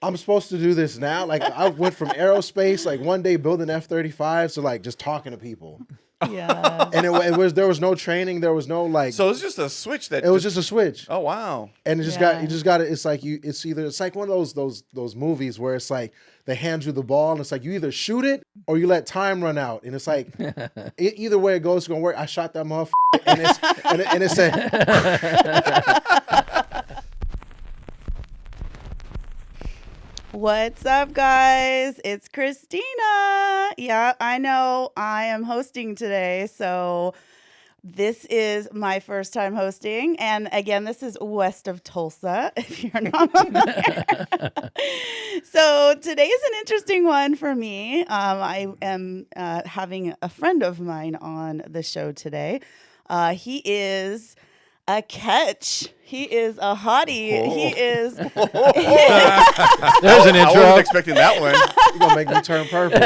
I'm supposed to do this now. Like I went from aerospace, like one day building F-35s to like just talking to people. Yeah. And there was no training. There was no like. So it's just a switch that. It was just a switch. Oh wow. And it just got. You just got it. It's like it's like one of those movies where it's like they hand you the ball and it's like you either shoot it or you let time run out. And it's like either way it goes, it's gonna work. I shot that motherfucker and it said. What's up, guys? It's Christina. Yeah, I know I am hosting today, so this is my first time hosting. And again, this is west of Tulsa, if you're not familiar. So today is an interesting one for me. I am having a friend of mine on the show today. He is a catch. He is a hottie. Oh. He is. There's an intro. I wasn't expecting that one. You're gonna make me turn purple.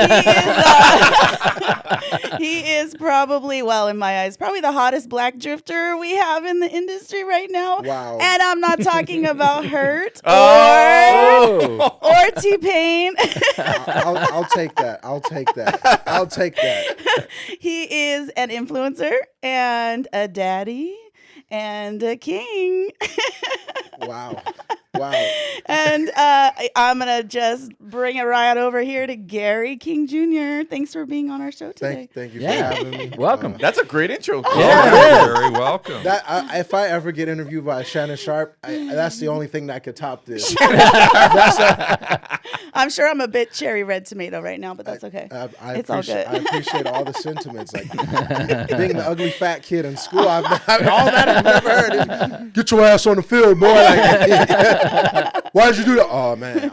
He is probably, well, in my eyes, probably the hottest black drifter we have in the industry right now. Wow. And I'm not talking about Hurt Oh. or T-Pain. I'll take that. I'll take that. He is an influencer and a daddy and a king. Wow. And I'm going to just bring it right over here to Gary King Jr. Thanks for being on our show today. Thank you for having me. Welcome. That's a great intro. Yeah. Very welcome. If I ever get interviewed by Shannon Sharp, that's the only thing that could top this. I'm sure I'm a bit cherry red tomato right now, but that's okay. It's all good. I appreciate all the sentiments. Like being the ugly fat kid in school, all that I've never heard is, get your ass on the field, boy. Like, why did you do that? Oh, man.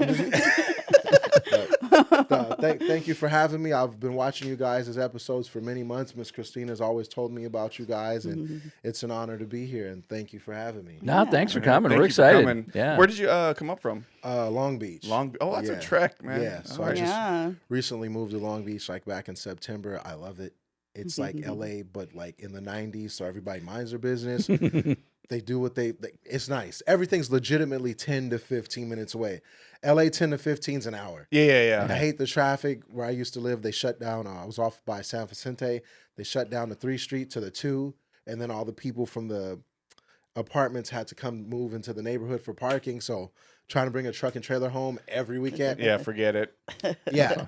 Thank you for having me. I've been watching you guys' episodes for many months. Miss Christina's always told me about you guys, and it's an honor to be here, and thank you for having me. No, thanks for coming. Thank We're you for excited. coming. Yeah. Where did you come up from? Long Beach. Oh, that's a trek, man. Yeah, so All right. I just recently moved to Long Beach, like back in September. I love it. It's like LA, but like in the 90s, so everybody minds their business. They do what they it's nice. Everything's legitimately 10 to 15 minutes away. LA 10 to 15 is an hour. Yeah. I hate the traffic. Where I used to live, they shut down. I was off by San Vicente. They shut down the 3 Street to the 2, and then all the people from the apartments had to come move into the neighborhood for parking. So trying to bring a truck and trailer home every weekend. Yeah, forget it. Yeah.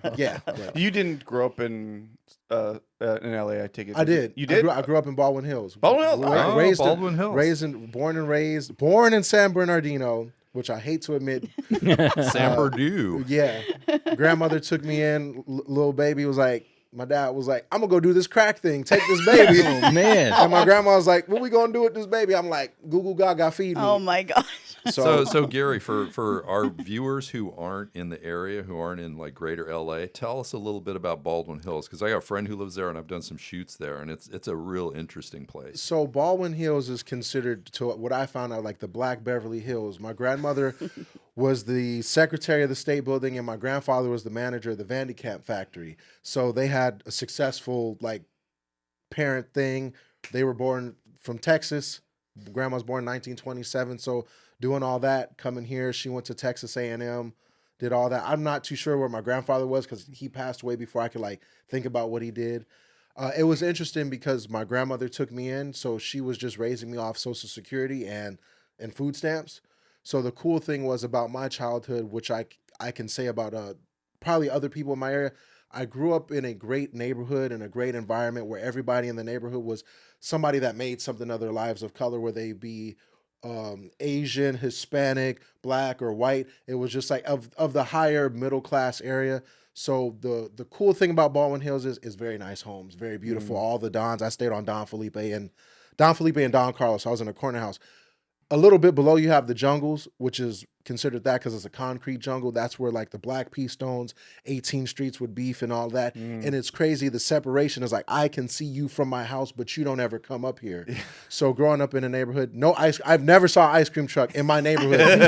You didn't grow up in LA, I take it. I did. You did? I grew up in Baldwin Hills. Baldwin Hills? Baldwin Hills. Born in San Bernardino, which I hate to admit. San Bernardino. Yeah. Grandmother took me in. Little baby was like, my dad was like, I'm going to go do this crack thing. Take this baby. Oh, man. And my grandma was like, what we going to do with this baby? I'm like, Google Gaga feed me. Oh, my gosh. So Gary, for our viewers who aren't in the area, who aren't in like greater LA, tell us a little bit about Baldwin Hills, because I got a friend who lives there and I've done some shoots there, and it's a real interesting place. So Baldwin Hills is considered, to what I found out, like the Black Beverly Hills. My grandmother was the secretary of the state building, and my grandfather was the manager of the Vandekamp factory. So they had a successful like parent thing. They were born from Texas. Grandma was born in 1927. So doing all that, coming here, she went to Texas A&M, did all that. I'm not too sure where my grandfather was because he passed away before I could like think about what he did. It was interesting because my grandmother took me in, so she was just raising me off Social Security and food stamps. So the cool thing was about my childhood, which I can say about probably other people in my area, I grew up in a great neighborhood and a great environment where everybody in the neighborhood was somebody that made something of their lives of color, whether they be Asian, Hispanic, black, or white. It was just like of the higher middle class area. So the cool thing about Baldwin Hills is very nice homes, very beautiful. All the Dons. I stayed on Don Felipe and Don Carlos. I was in a corner house. A little bit below you have the Jungles, which is considered that because it's a concrete jungle. That's where like the Black Pea Stones, 18 Streets with beef and all that. And it's crazy. The separation is like, I can see you from my house, but you don't ever come up here. So growing up in a neighborhood, I've never saw an ice cream truck in my neighborhood.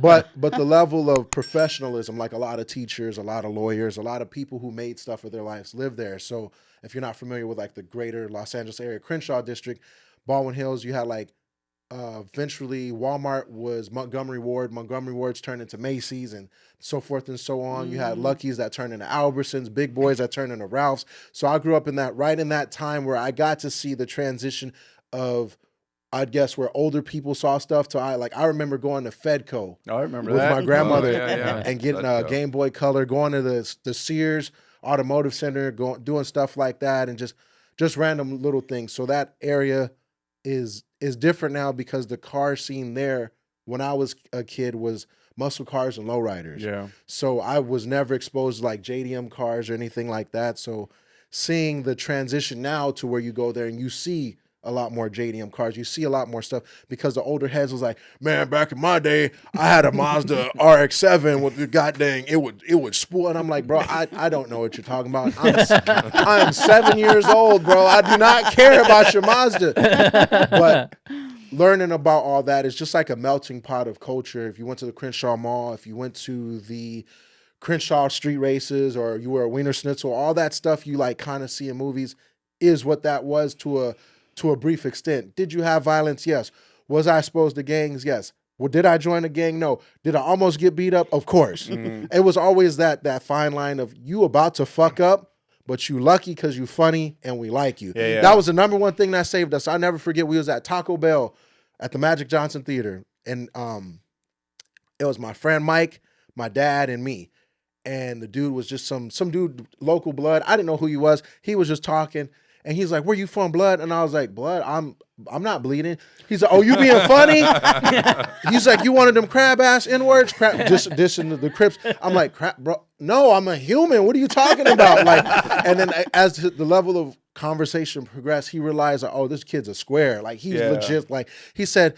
But the level of professionalism, like a lot of teachers, a lot of lawyers, a lot of people who made stuff of their lives live there. So if you're not familiar with like the greater Los Angeles area, Crenshaw district, Baldwin Hills, you had like Eventually, Walmart was Montgomery Ward. Montgomery Ward's turned into Macy's and so forth and so on. You had Lucky's that turned into Albertsons, Big Boys that turned into Ralph's. So I grew up in that time where I got to see the transition of, I'd guess, where older people saw stuff to I remember going to Fedco Oh, I remember with that. my grandmother yeah. and getting a Fedco. Game Boy Color, going to the Sears Automotive Center, doing stuff like that, and just random little things. So that area is different now because the car scene there when I was a kid was muscle cars and lowriders. Yeah. So I was never exposed to like JDM cars or anything like that. So seeing the transition now to where you go there and you see a lot more JDM cars, you see a lot more stuff because the older heads was like, man, back in my day, I had a Mazda RX-7 with the goddamn, it would spool. And I'm like, bro, I don't know what you're talking about. I'm 7 years old, bro. I do not care about your Mazda. But learning about all that is just like a melting pot of culture. If you went to the Crenshaw Mall, if you went to the Crenshaw street races, or you were a Wiener Schnitzel, all that stuff you like kind of see in movies is what that was to a brief extent. Did you have violence? Yes. Was I exposed to gangs? Yes. Well, did I join a gang? No. Did I almost get beat up? Of course. It was always that fine line of you about to fuck up, but you lucky because you funny and we like you. Yeah. That was the number one thing that saved us. I'll never forget, we was at Taco Bell at the Magic Johnson Theater, and it was my friend Mike, my dad, and me. And the dude was just some dude, local blood. I didn't know who he was. He was just talking. And he's like, where you from, blood? And I was like, blood, I'm not bleeding. He's like, oh, you being funny? He's like, you one of them crab ass N-words? Dissing the Crips. I'm like, crap, bro. No, I'm a human. What are you talking about? Like, and then as the level of conversation progressed, he realized, like, oh, this kid's a square. Like, he's legit. Like, he said,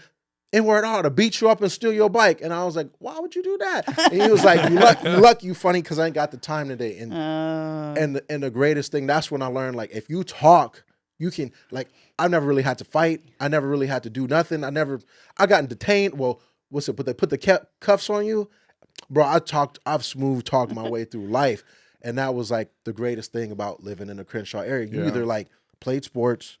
N-word, I ought to beat you up and steal your bike. And I was like, why would you do that? And he was like, you lucky you funny because I ain't got the time today. And the greatest thing, that's when I learned, like, if you talk, you can, like, I never really had to fight. I never really had to do nothing. I gotten detained. Well, what's it? But they put the cuffs on you. Bro, I've smooth talked my way through life. And that was like the greatest thing about living in the Crenshaw area. You either like played sports,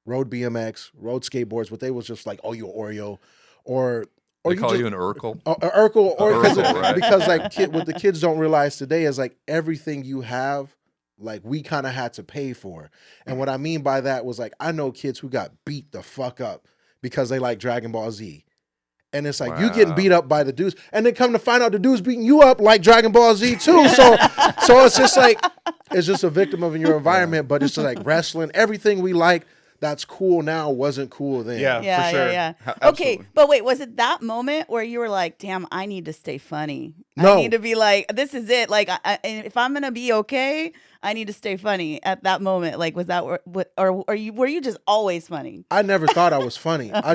rode BMX, rode skateboards, but they was just like, oh, you're Oreo, or They call you an Urkel? Urkel, Urkel, because like what the kids don't realize today is like everything you have, like we kind of had to pay for. And what I mean by that was like, I know kids who got beat the fuck up because they like Dragon Ball Z. And it's like, you getting beat up by the dudes. And then come to find out the dude's beating you up like Dragon Ball Z too. So it's just like, it's just a victim of your environment, but it's just like wrestling, everything we like that's cool now wasn't cool then. Yeah, for sure. Yeah. Absolutely. Okay, but wait, was it that moment where you were like, damn, I need to stay funny? No. I need to be like, this is it. Like, if I'm going to be okay, I need to stay funny at that moment. Like, was that, or were you just always funny? I never thought I was funny. I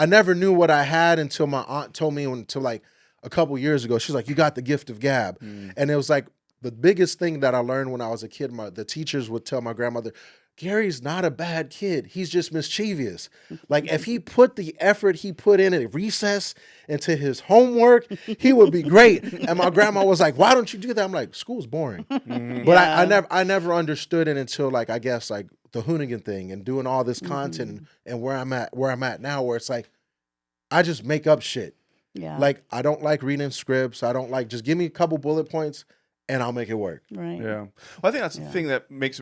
never knew what I had until my aunt told me until like a couple years ago. She's like, you got the gift of gab. And it was like the biggest thing that I learned when I was a kid. The teachers would tell my grandmother, Gary's not a bad kid. He's just mischievous. Like if he put the effort he put in at recess into his homework, he would be great. And my grandma was like, why don't you do that? I'm like, school's boring. But I never understood it until like, I guess like the Hoonigan thing and doing all this content and where I'm at now, where it's like, I just make up shit. Yeah. Like I don't like reading scripts. I don't like, just give me a couple bullet points and I'll make it work. Right. Yeah. Well, I think that's the thing that makes,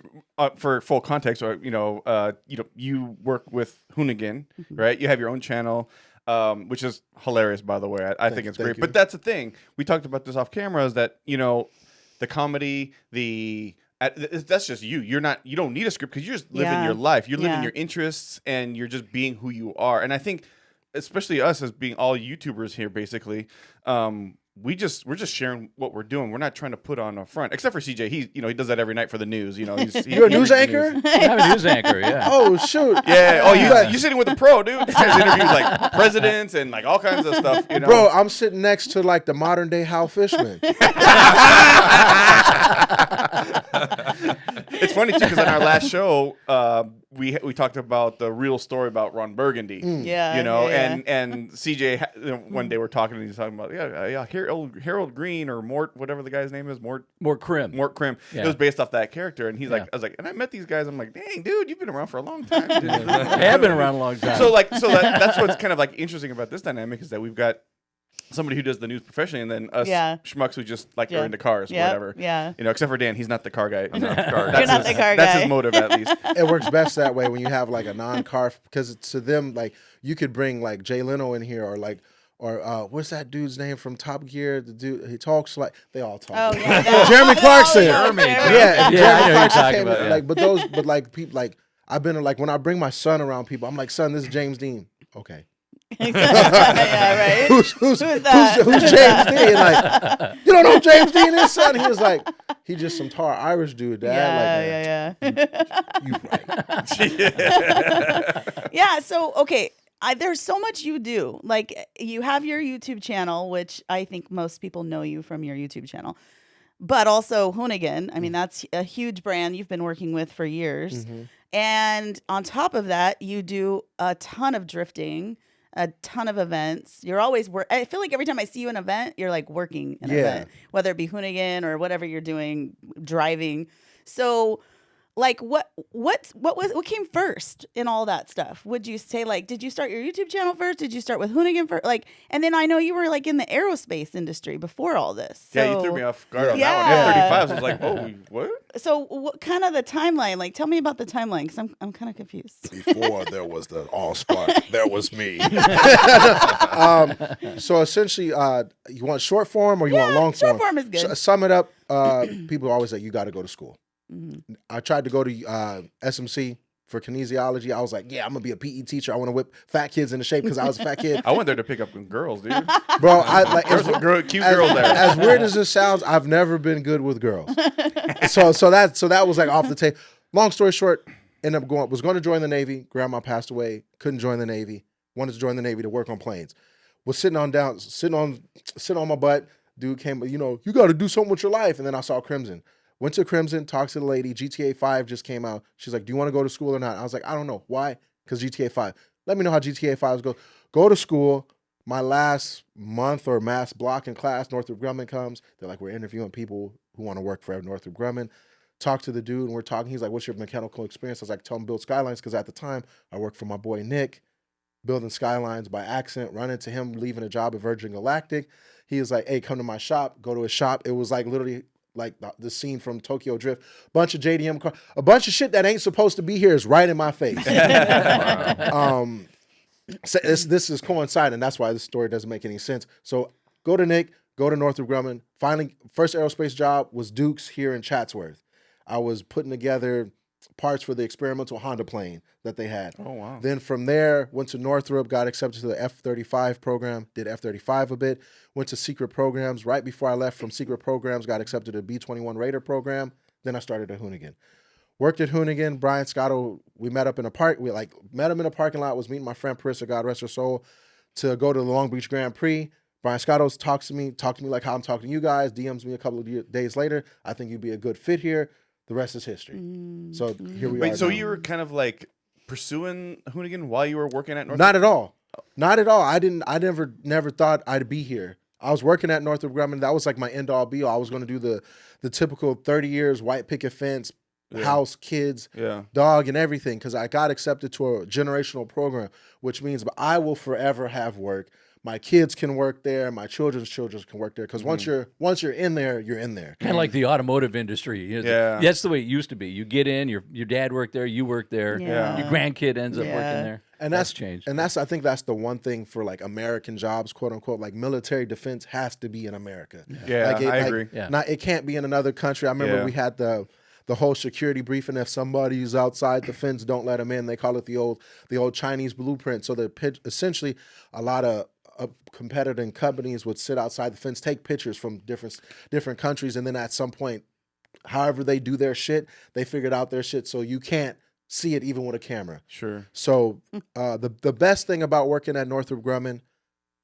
for full context, or you work with Hoonigan, right? You have your own channel, which is hilarious, by the way. I think it's great. you. But that's the thing. We talked about this off camera. Is that the comedy, that's just you. You don't need a script because you're just living your life. You're living your interests, and you're just being who you are. And I think, especially us as being all YouTubers here, basically. We're just sharing what we're doing. We're not trying to put on a front, except for CJ. He does that every night for the news. You're a news anchor? I'm a news anchor, yeah. Oh shoot! Yeah. Oh, you're sitting with a pro, dude. This guy's interviewed like presidents and like all kinds of stuff. Bro, I'm sitting next to like the modern day Hal Fishman. It's funny too because in our last show, we talked about the real story about Ron Burgundy. Yeah, you know, yeah. and CJ. One day we're talking, and he's talking about Harold Green or Mort, whatever the guy's name is, Mort Krim. It was based off that character, and he's like, I was like, and I met these guys. I'm like, dang, dude, you've been around for a long time. I have been around a long time. So that's what's kind of like interesting about this dynamic is that we've got somebody who does the news professionally, and then us schmucks who just like are into cars, or whatever. Yeah. You know, except for Dan, he's not the car guy. I'm not the car You're not the car That's guy. his motive, at least. It works best that way when you have like a non-car, because to them, like you could bring like Jay Leno in here, or what's that dude's name from Top Gear? The dude, he talks like they all talk. Oh, yeah. Jeremy Clarkson. Jeremy. Yeah, I know Jeremy you're Clarkson talking came about, in, yeah. but like people like I've been like when I bring my son around people, I'm like, son, this is James Dean. Okay. Yeah, right. Who's that? Who's James Dean? Like, you don't know who James Dean is, son? He was like, he just some tar Irish dude, Dad. Yeah. Yeah. So, okay. There's so much you do. Like, you have your YouTube channel, which I think most people know you from your YouTube channel, but also Hoonigan. I mean, that's a huge brand you've been working with for years. Mm-hmm. And on top of that, you do a ton of drifting, a ton of events. You're always I feel like every time I see you in an event, you're like working an event, whether it be Hoonigan or whatever you're doing, driving. So, like, what came first in all that stuff? Would you say, like, did you start your YouTube channel first? Did you start with Hoonigan first? Like, and then I know you were like in the aerospace industry before all this. So, Yeah, you threw me off guard on that one. F-35, so I was like, oh, what? So, what kind of the timeline? Like, tell me about the timeline, because I'm kind of confused. Before there was the All-Spark, there was me. So essentially, you want short form or you want long form? Short form is good. Sum it up. People always say you got to go to school. Mm-hmm. I tried to go to SMC for kinesiology. I was like, yeah, I'm gonna be a PE teacher. I want to whip fat kids into shape because I was a fat kid. I went there to pick up girls, dude. Bro, I like There's some cute girls there. As weird as this sounds, I've never been good with girls. so that was like off the table. Long story short, was going to join the Navy. Grandma passed away. Couldn't join the Navy. Wanted to join the Navy to work on planes. Was sitting on my butt. Dude came, you got to do something with your life. And then I saw Crimson. Went to Crimson, talked to the lady. GTA 5 just came out. She's like, do you want to go to school or not? I was like, I don't know. Why? Because GTA 5. Let me know how GTA 5 goes. Go to school. My last month or mass block in class, Northrop Grumman comes. They're like, we're interviewing people who want to work for Northrop Grumman. Talk to the dude, and we're talking. He's like, what's your mechanical experience? I was like, tell him build Skylines, because at the time, I worked for my boy Nick, building Skylines by accident, run into him, leaving a job at Virgin Galactic. He was like, hey, come to my shop. Go to his shop. It was like literally like the scene from Tokyo Drift. Bunch of JDM cars. A bunch of shit that ain't supposed to be here is right in my face. So this is coinciding. That's why this story doesn't make any sense. So go to Nick, go to Northrop Grumman. Finally, first aerospace job was Duke's here in Chatsworth. I was putting together parts for the experimental Honda plane that they had. Oh, wow. Then from there, went to Northrop, got accepted to the F-35 program, did F-35 a bit, went to secret programs. Right before I left from secret programs, got accepted to the B-21 Raider program. Then I started at Hoonigan. Worked at Hoonigan. Brian Scotto, we met up in a park. We met him in a parking lot, was meeting my friend Parissa, God rest her soul, to go to the Long Beach Grand Prix. Brian Scotto talked to me like how I'm talking to you guys, DMs me a couple of days later. I think you'd be a good fit here. The rest is history. So here we are. Wait, so now. you were kind of like pursuing Hoonigan while you were working at Northrop? Not at all. Not at all. I never thought I'd be here. I was working at Northrop Grumman. That was like my end all be all. I was going to do the typical 30 years white picket fence, house, kids, dog, and everything, because I got accepted to a generational program, which means I will forever have work. My kids can work there. My children's children can work there. Because once you're in there, you're in there. Kind of like the automotive industry. That's the way it used to be. You get in, your dad worked there, you worked there, your grandkid ends up working there. And that's changed. And I think that's the one thing for like American jobs, quote unquote, like military defense has to be in America. Yeah, I agree. It can't be in another country. I remember we had the whole security briefing. If somebody's outside the fence, don't let them in. They call it the old Chinese blueprint. So essentially a lot of competitor companies would sit outside the fence, take pictures from different countries, and then at some point, however they do their shit, they figured out their shit so you can't see it even with a camera. Sure. So the best thing about working at Northrop Grumman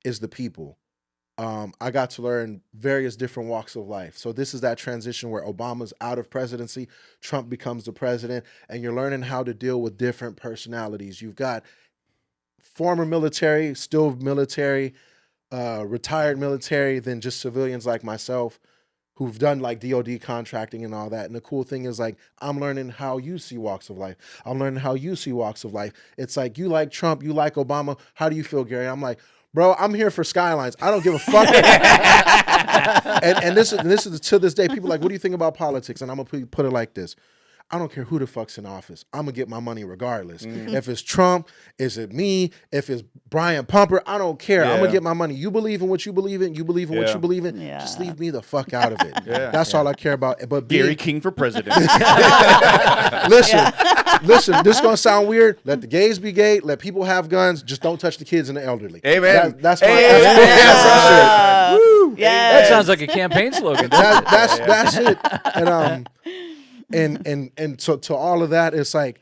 is the people. I got to learn various different walks of life. So this is that transition where Obama's out of presidency, Trump becomes the president, and you're learning how to deal with different personalities. You've got former military, still military, retired military, then just civilians like myself who've done like DOD contracting and all that. And the cool thing is like, I'm learning how you see walks of life. I'm learning how you see walks of life. It's like, you like Trump, you like Obama. How do you feel, Gary? I'm like, bro, I'm here for skylines. I don't give a fuck. and this is to this day, people are like, what do you think about politics? And I'm going to put it like this. I don't care who the fuck's in office. I'm going to get my money regardless. If it's Trump, is it me? If it's Brian Pumper, I don't care. I'm going to get my money. You believe in what you believe in. You believe in what you believe in. Just leave me the fuck out of it. That's all I care about. But Gary King for president. Listen, this is going to sound weird. Let the gays be gay. Let people have guns. Just don't touch the kids and the elderly. Amen. That's my That sounds like a campaign slogan. That's it. And so to all of that, it's like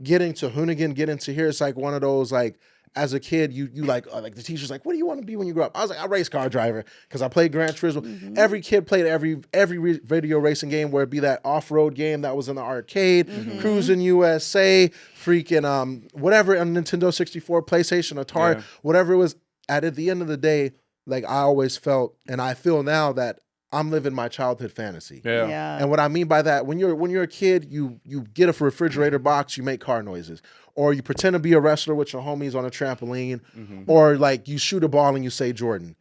getting to Hoonigan, getting to here. It's like one of those, like, as a kid, you like the teacher's like, what do you want to be when you grow up? I was like, a race car driver, because I played Gran Turismo. Every kid played every video racing game, where it be that off-road game that was in the arcade, Cruising USA, freaking whatever, on Nintendo 64, PlayStation, Atari, whatever it was. At the end of the day, like, I always felt, and I feel now, that I'm living my childhood fantasy. And what I mean by that, when you're a kid, you get a refrigerator box, you make car noises, or you pretend to be a wrestler with your homies on a trampoline, or like you shoot a ball and you say Jordan.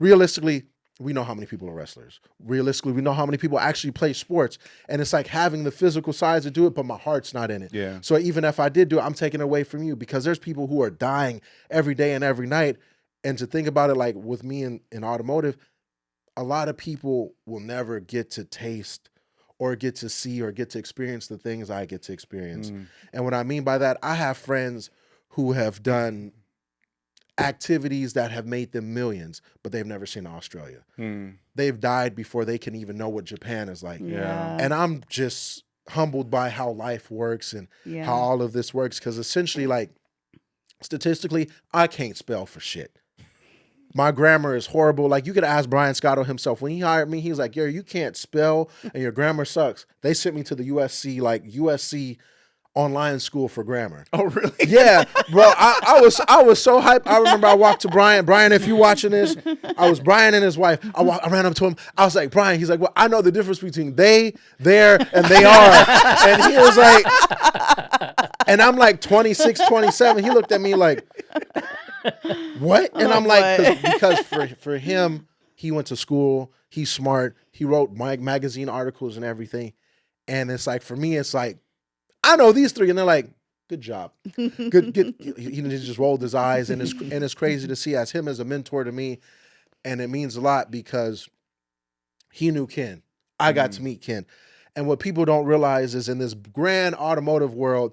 Realistically, we know how many people are wrestlers. Realistically, we know how many people actually play sports, and it's like having the physical size to do it, but my heart's not in it. So even if I did do it, I'm taking it away from you, because there's people who are dying every day and every night. And to think about it, like with me in automotive, a lot of people will never get to taste or get to see or get to experience the things I get to experience. And what I mean by that, I have friends who have done activities that have made them millions, but they've never seen Australia. They've died before they can even know what Japan is like. And I'm just humbled by how life works and how all of this works, because essentially, like, statistically, I can't spell for shit. My grammar is horrible. Like, you could ask Brian Scotto himself. When he hired me, he was like, Gary, you can't spell and your grammar sucks. They sent me to the USC online school for grammar. Oh, really? Yeah, bro. I was so hyped. I remember I walked to Brian. Brian, if you watching this, I was Brian and his wife. I ran up to him. I was like, Brian. He's like, well, I know the difference between they, there, and they are. And he was like, and I'm like 26, 27. He looked at me like, what? And I'm like, because for him, he went to school. He's smart. He wrote magazine articles and everything. And it's like, for me, it's like, I know these three, and they're like, good job. Good. He just rolled his eyes, and it's crazy to see as him as a mentor to me. And it means a lot, because he knew Ken. I got to meet Ken. And what people don't realize is, in this grand automotive world,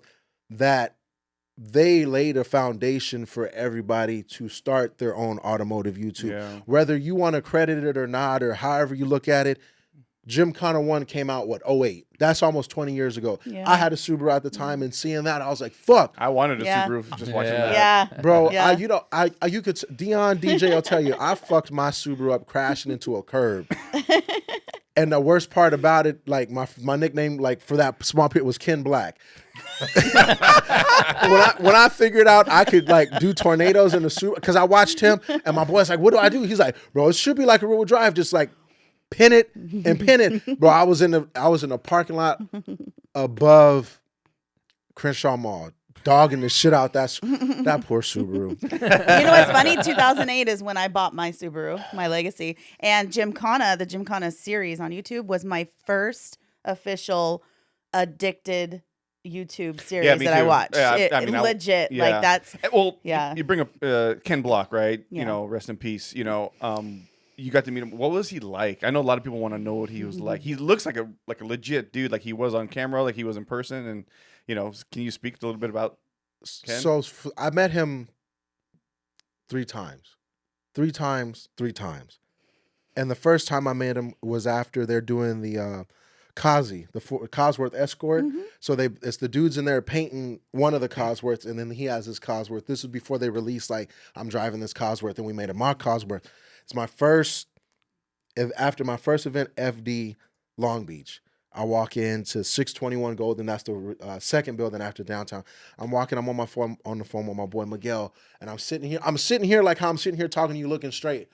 that they laid a foundation for everybody to start their own automotive YouTube. Whether you want to credit it or not, or however you look at it, Gymkhana 1 came out, 08? That's almost 20 years ago. I had a Subaru at the time, and seeing that, I was like, fuck. I wanted a Subaru just watching that. Bro, you could, Dion DJ will tell you, I fucked my Subaru up crashing into a curb. And the worst part about it, like, my nickname, like, for that small period was Ken Black. when I figured out I could, like, do tornadoes in the Subaru, because I watched him, and my boy's like, what do I do? He's like, bro, it should be like a rear-wheel drive, just like pin it and pin it. Bro, I was in the parking lot above Crenshaw Mall, dogging the shit out that poor Subaru. You know what's funny? 2008 is when I bought my Subaru, my Legacy, and Gymkhana, the Gymkhana series on YouTube, was my first official addicted YouTube series that I watched. Legit, like, that's You bring up Ken Block, right? You know, rest in peace. You know, you got to meet him. What was he like? I know a lot of people want to know what he was like. He looks like a legit dude, like he was on camera, like he was in person. And, you know, can you speak a little bit about Ken? So I met him 3 times. And the first time I met him was after they're doing the Kazi, the Cosworth Escort. So it's the dudes in there painting one of the Cosworths, and then he has his Cosworth. This was before they released, like, I'm driving this Cosworth, and we made a mock Cosworth. It's my first, after my first event, FD Long Beach. I walk into 621 Golden. That's the second building after downtown. I'm walking. I'm on the phone with my boy Miguel, and I'm sitting here like how I'm sitting here talking to you, looking straight.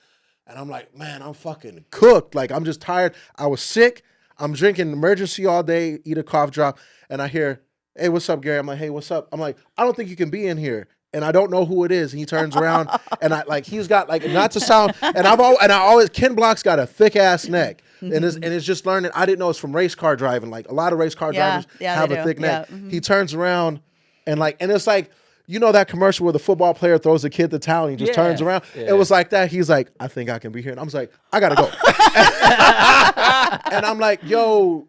And I'm like, man, I'm fucking cooked. Like, I'm just tired. I was sick. I'm drinking emergency all day, eat a cough drop, and I hear, hey, what's up, Gary? I'm like, hey, what's up? I'm like, I don't think you can be in here. And I don't know who it is. And he turns around, and he's got like, not to sound, and I always, Ken Block's got a thick ass neck, and it's just learning. I didn't know it's from race car driving. Like a lot of race car drivers have a thick neck. Yeah. He turns around, and it's like, you know that commercial where the football player throws a kid the towel and he just turns around? Yeah. It was like that. He's like, I think I can be here. And I was like, I got to go. And I'm like, yo,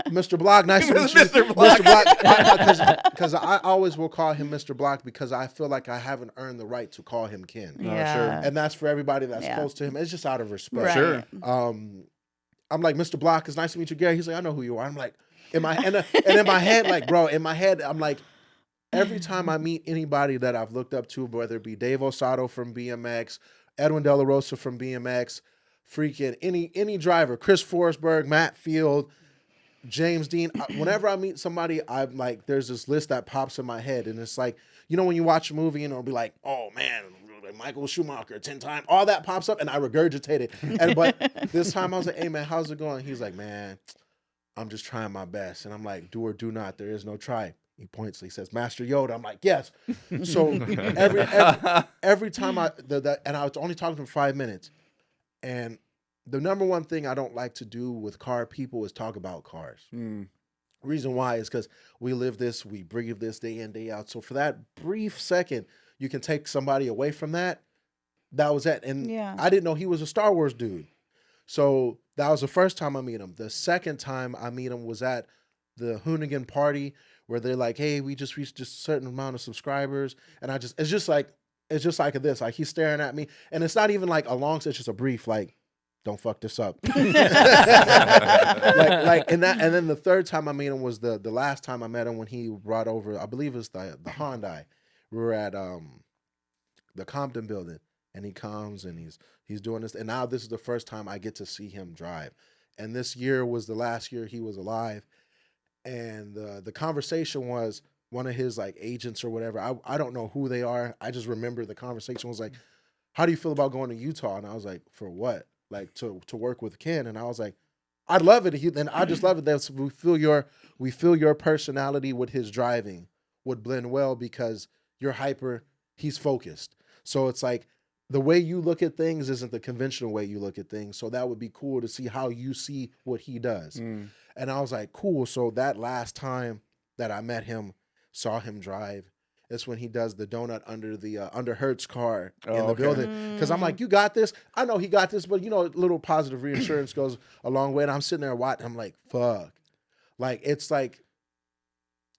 Mr. Block, nice to meet you. Mr. Block. Because I always will call him Mr. Block because I feel like I haven't earned the right to call him Ken. Yeah. Sure. And that's for everybody that's close to him. It's just out of respect. Right. Sure. I'm like, Mr. Block, it's nice to meet you, Gary. He's like, I know who you are. I'm like, in my head, like, bro, I'm like, every time I meet anybody that I've looked up to, whether it be Dave Osato from BMX, Edwin De La Rosa from BMX, freaking any driver, Chris Forsberg, Matt Field, James Dean, whenever I meet somebody, I'm like, there's this list that pops in my head. And it's like, you know, when you watch a movie and it'll be like, oh man, Michael Schumacher, 10 times, all that pops up and I regurgitate it. But this time I was like, hey man, how's it going? He's like, man, I'm just trying my best. And I'm like, do or do not, there is no try. He points, he says, Master Yoda. I'm like, yes. So every time and I was only talking to him for 5 minutes. And the number one thing I don't like to do with car people is talk about cars. Reason why is because we live this, we breathe this day in, day out. So for that brief second, you can take somebody away from that. That was it. And I didn't know he was a Star Wars dude. So that was the first time I meet him. The second time I meet him was at the Hoonigan party where they're like, hey, we just reached just a certain amount of subscribers. And it's just like this. Like he's staring at me. And it's not even like a long, it's just a brief, like, don't fuck this up. and then the third time I met him was the last time I met him when he brought over, I believe it's the Hyundai. We were at the Compton building, and he comes and he's doing this. And now this is the first time I get to see him drive. And this year was the last year he was alive. And the conversation was one of his like agents or whatever. I don't know who they are. I just remember the conversation was like, how do you feel about going to Utah? And I was like, for what? Like to work with Ken. And I was like, I'd love it. And I just love it that we feel your personality with his driving would blend well because you're hyper, he's focused. So it's like the way you look at things isn't the conventional way you look at things. So that would be cool to see how you see what he does. And I was like, cool. So that last time that I met him, saw him drive, it's when he does the donut under Hertz car in the building. Because I'm like, you got this. I know he got this, but a little positive reassurance goes a long way. And I'm sitting there watching. I'm like, fuck. Like, it's like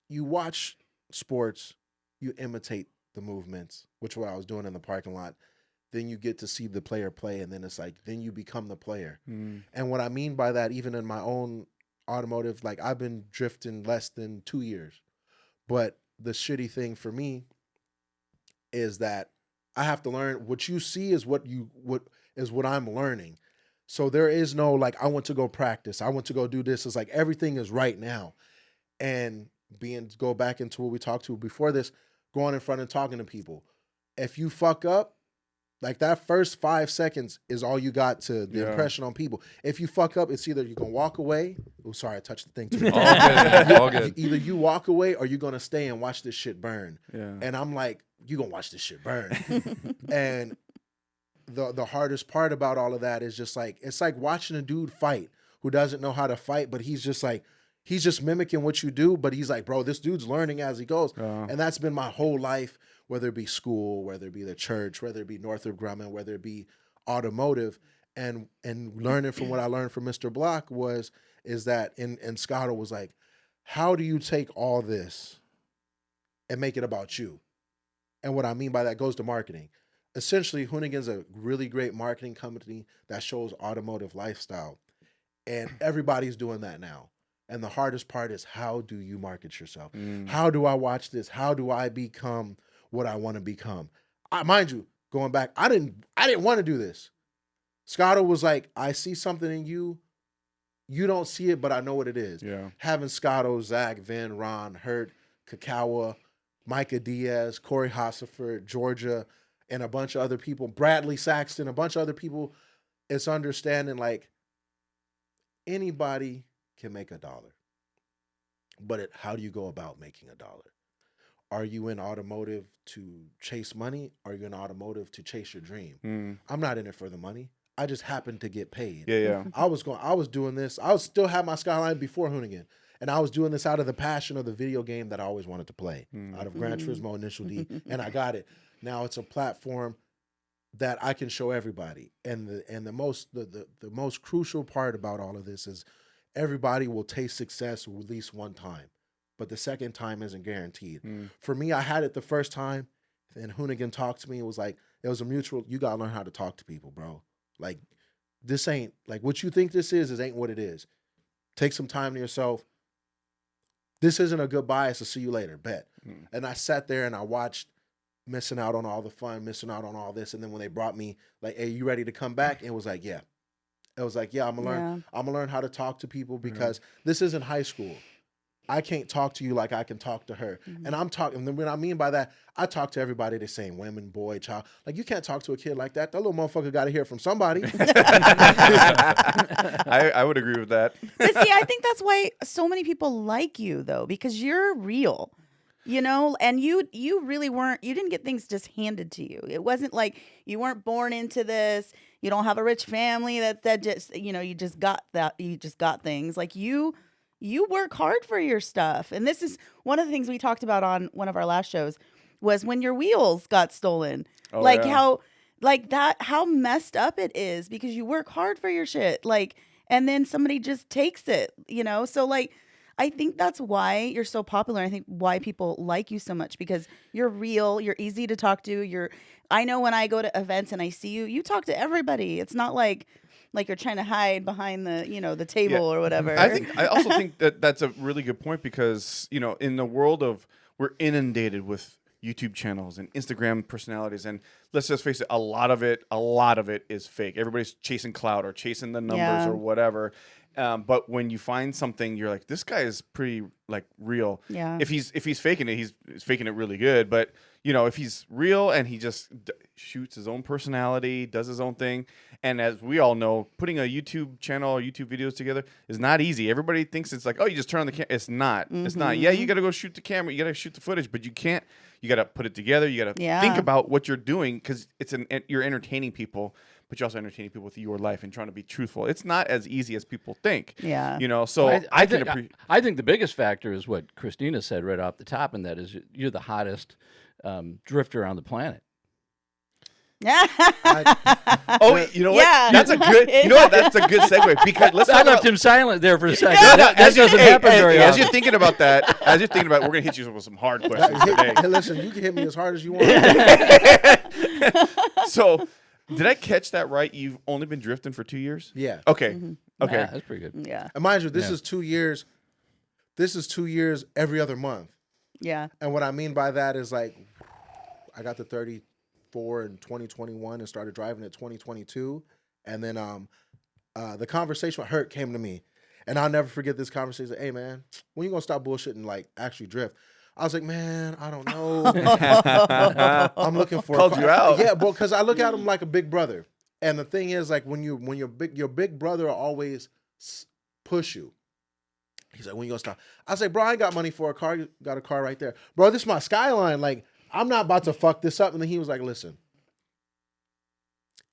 you watch sports, you imitate the movements, which is what I was doing in the parking lot. Then you get to see the player play, and then it's like, then you become the player. And what I mean by that, even in my own automotive, like I've been drifting less than 2 years. But the shitty thing for me is that I have to learn what you see is what I'm learning. So there is no like, I want to go practice. I want to go do this. It's like everything is right now. And go back into what we talked to before this, going in front and talking to people. If you fuck up, like that first 5 seconds is all you got to the impression on people. If you fuck up, it's either you're going to walk away. Oh, sorry, I touched the thing too much. All good. Either you walk away or you're going to stay and watch this shit burn. Yeah. And I'm like, you're going to watch this shit burn. And the hardest part about all of that is just like, it's like watching a dude fight who doesn't know how to fight, but he's just mimicking what you do. But he's like, bro, this dude's learning as he goes. And that's been my whole life. Whether it be school, whether it be the church, whether it be Northrop Grumman, whether it be automotive, and learning from what I learned from Mr. Block is that, and Scotto was like, how do you take all this and make it about you? And what I mean by that goes to marketing. Essentially, Hoonigan's a really great marketing company that shows automotive lifestyle. And everybody's doing that now. And the hardest part is, how do you market yourself? How do I watch this? How do I become what I want to become? Mind you, going back, I didn't want to do this. Scotto was like, I see something in you. You don't see it, but I know what it is. Yeah. Having Scotto, Zach, Vin, Ron, Hurt, Kakawa, Micah Diaz, Corey Hossiford, Georgia, and a bunch of other people, Bradley Saxton, a bunch of other people, it's understanding like anybody can make $1. But how do you go about making $1? Are you in automotive to chase money? Or are you in automotive to chase your dream? I'm not in it for the money. I just happened to get paid. Yeah. I was doing this. I still had my Skyline before Hoonigan. And I was doing this out of the passion of the video game that I always wanted to play. Out of Gran Turismo Initial D. And I got it. Now it's a platform that I can show everybody. And the most crucial part about all of this is everybody will taste success at least one time. But the second time isn't guaranteed. For me, I had it the first time. And Hoonigan talked to me. It was a mutual, you got to learn how to talk to people, bro. Like, this ain't, like, what you think this is ain't what it is. Take some time to yourself. This isn't a goodbye. It's a see you later, bet. And I sat there and I watched missing out on all the fun, missing out on all this. And then when they brought me, like, hey, you ready to come back? And it was like, yeah. It was like, yeah, I'm gonna learn how to talk to people because this isn't high school. I can't talk to you like I can talk to her. And I'm talking, and what I mean by that, I talk to everybody the same, women, boy, child. Like, you can't talk to a kid like that. That little motherfucker got to hear from somebody. I would agree with that. But see, I think that's why so many people like you, though, because you're real, you know, and you really weren't, you didn't get things just handed to you. It wasn't like you weren't born into this. You don't have a rich family that just, you know, you just got things. Like, you work hard for your stuff. And this is one of the things we talked about on one of our last shows was when your wheels got stolen. How messed up it is because you work hard for your shit. Like, and then somebody just takes it, you know? So like, I think that's why you're so popular. I think why people like you so much because you're real, you're easy to talk to. I know when I go to events and I see you, you talk to everybody. It's not like you're trying to hide behind the, you know, the table or whatever. I also think that that's a really good point because, you know, in the world of, we're inundated with YouTube channels and Instagram personalities, and let's just face it, a lot of it is fake. Everybody's chasing clout or chasing the numbers or whatever. But when you find something, you're like, this guy is pretty like real. Yeah. If he's faking it, he's faking it really good. But you know, if he's real and he just shoots his own personality, does his own thing, and as we all know, putting a YouTube channel or YouTube videos together is not easy. Everybody thinks it's like, oh, you just turn on the camera. It's not. It's not. Yeah, you got to go shoot the camera. You got to shoot the footage, but you can't. You got to put it together. You got to think about what you're doing because you're entertaining people. But you're also entertaining people with your life and trying to be truthful. It's not as easy as people think. Yeah. You know, so I think the biggest factor is what Christina said right off the top, and that is you're the hottest drifter on the planet. Oh, you know what? Yeah. That's a good. You know what? That's a good segue because I left him silent there for a second. That doesn't happen very often. As you're thinking about that, we're gonna hit you with some hard questions today. Hey, listen, you can hit me as hard as you want. So. Did I catch that right? You've only been drifting for 2 years? Yeah. Okay. Okay. Yeah, that's pretty good. Yeah. And mind you, this is 2 years. This is 2 years every other month. Yeah. And what I mean by that is like, I got to 34 in 2021 and started driving in 2022. And then the conversation with Hurt came to me. And I'll never forget this conversation. Hey, man, when you going to stop bullshitting and like actually drift? I was like, man, I don't know. I'm looking for called you out. Yeah, well, because I look at him like a big brother. And the thing is, like, when your big brother will always push you. He's like, when you gonna stop? I was like, bro, I ain't got money for a car. You got a car right there. Bro, this is my Skyline. Like, I'm not about to fuck this up. And then he was like, listen,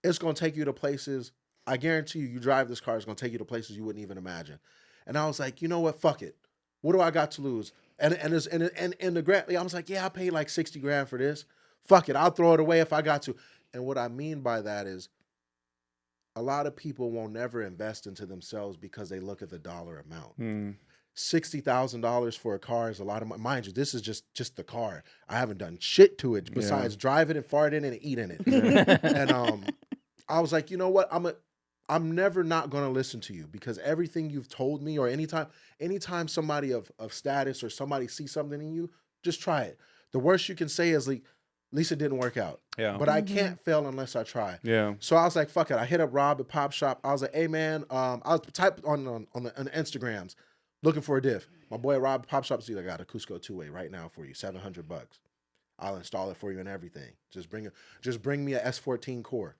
it's gonna take you to places. I guarantee you drive this car, it's gonna take you to places you wouldn't even imagine. And I was like, you know what? Fuck it. What do I got to lose? And the grant, I was like, yeah, I paid like 60 grand for this. Fuck it, I'll throw it away if I got to. And what I mean by that is, a lot of people won't never invest into themselves because they look at the dollar amount. $60,000 for a car is a lot of money. Mind you, this is just the car. I haven't done shit to it besides drive it and fart in it and eat in it. And I was like, you know what? I'm never not going to listen to you because everything you've told me or anytime somebody of status or somebody sees something in you, just try it. The worst you can say is like, At least it didn't work out. Yeah. But I can't fail unless I try. Yeah. So I was like, fuck it. I hit up Rob at Pop Shop. I was like, hey man, I was type on the Instagrams looking for a diff. My boy Rob at Pop Shop said, I got a Cusco 2-way right now for you, $700. I'll install it for you and everything. Just bring me a S14 core.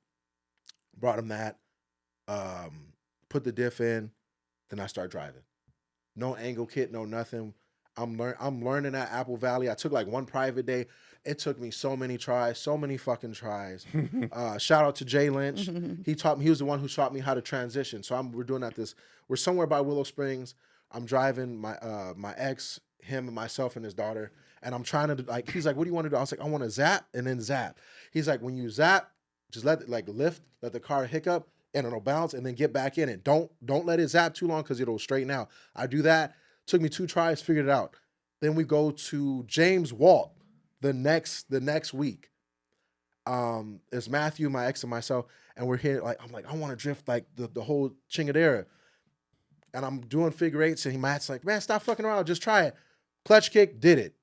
Brought him that. Put the diff in. Then I start driving. No angle kit, no nothing. I'm learning at Apple Valley. I took like one private day. It took me so many tries, so many fucking tries. Shout out to Jay Lynch. He was the one who taught me how to transition. So we're doing that we're somewhere by Willow Springs. I'm driving my ex, him and myself and his daughter. And I'm trying to he's like, what do you want to do? I was like, I want to zap and then zap. He's like, when you zap, just let it lift, let the car hiccup and it'll bounce and then get back in it. Don't let it zap too long because it'll straighten out. I do that. Took me 2 tries, figured it out. Then we go to James Walt the next week. It's Matthew, my ex, and myself, and we're here. I'm like, I want to drift like the whole Chingadera, and I'm doing figure 8s, and Matt's like, man, stop fucking around, just try it. Clutch kick, did it.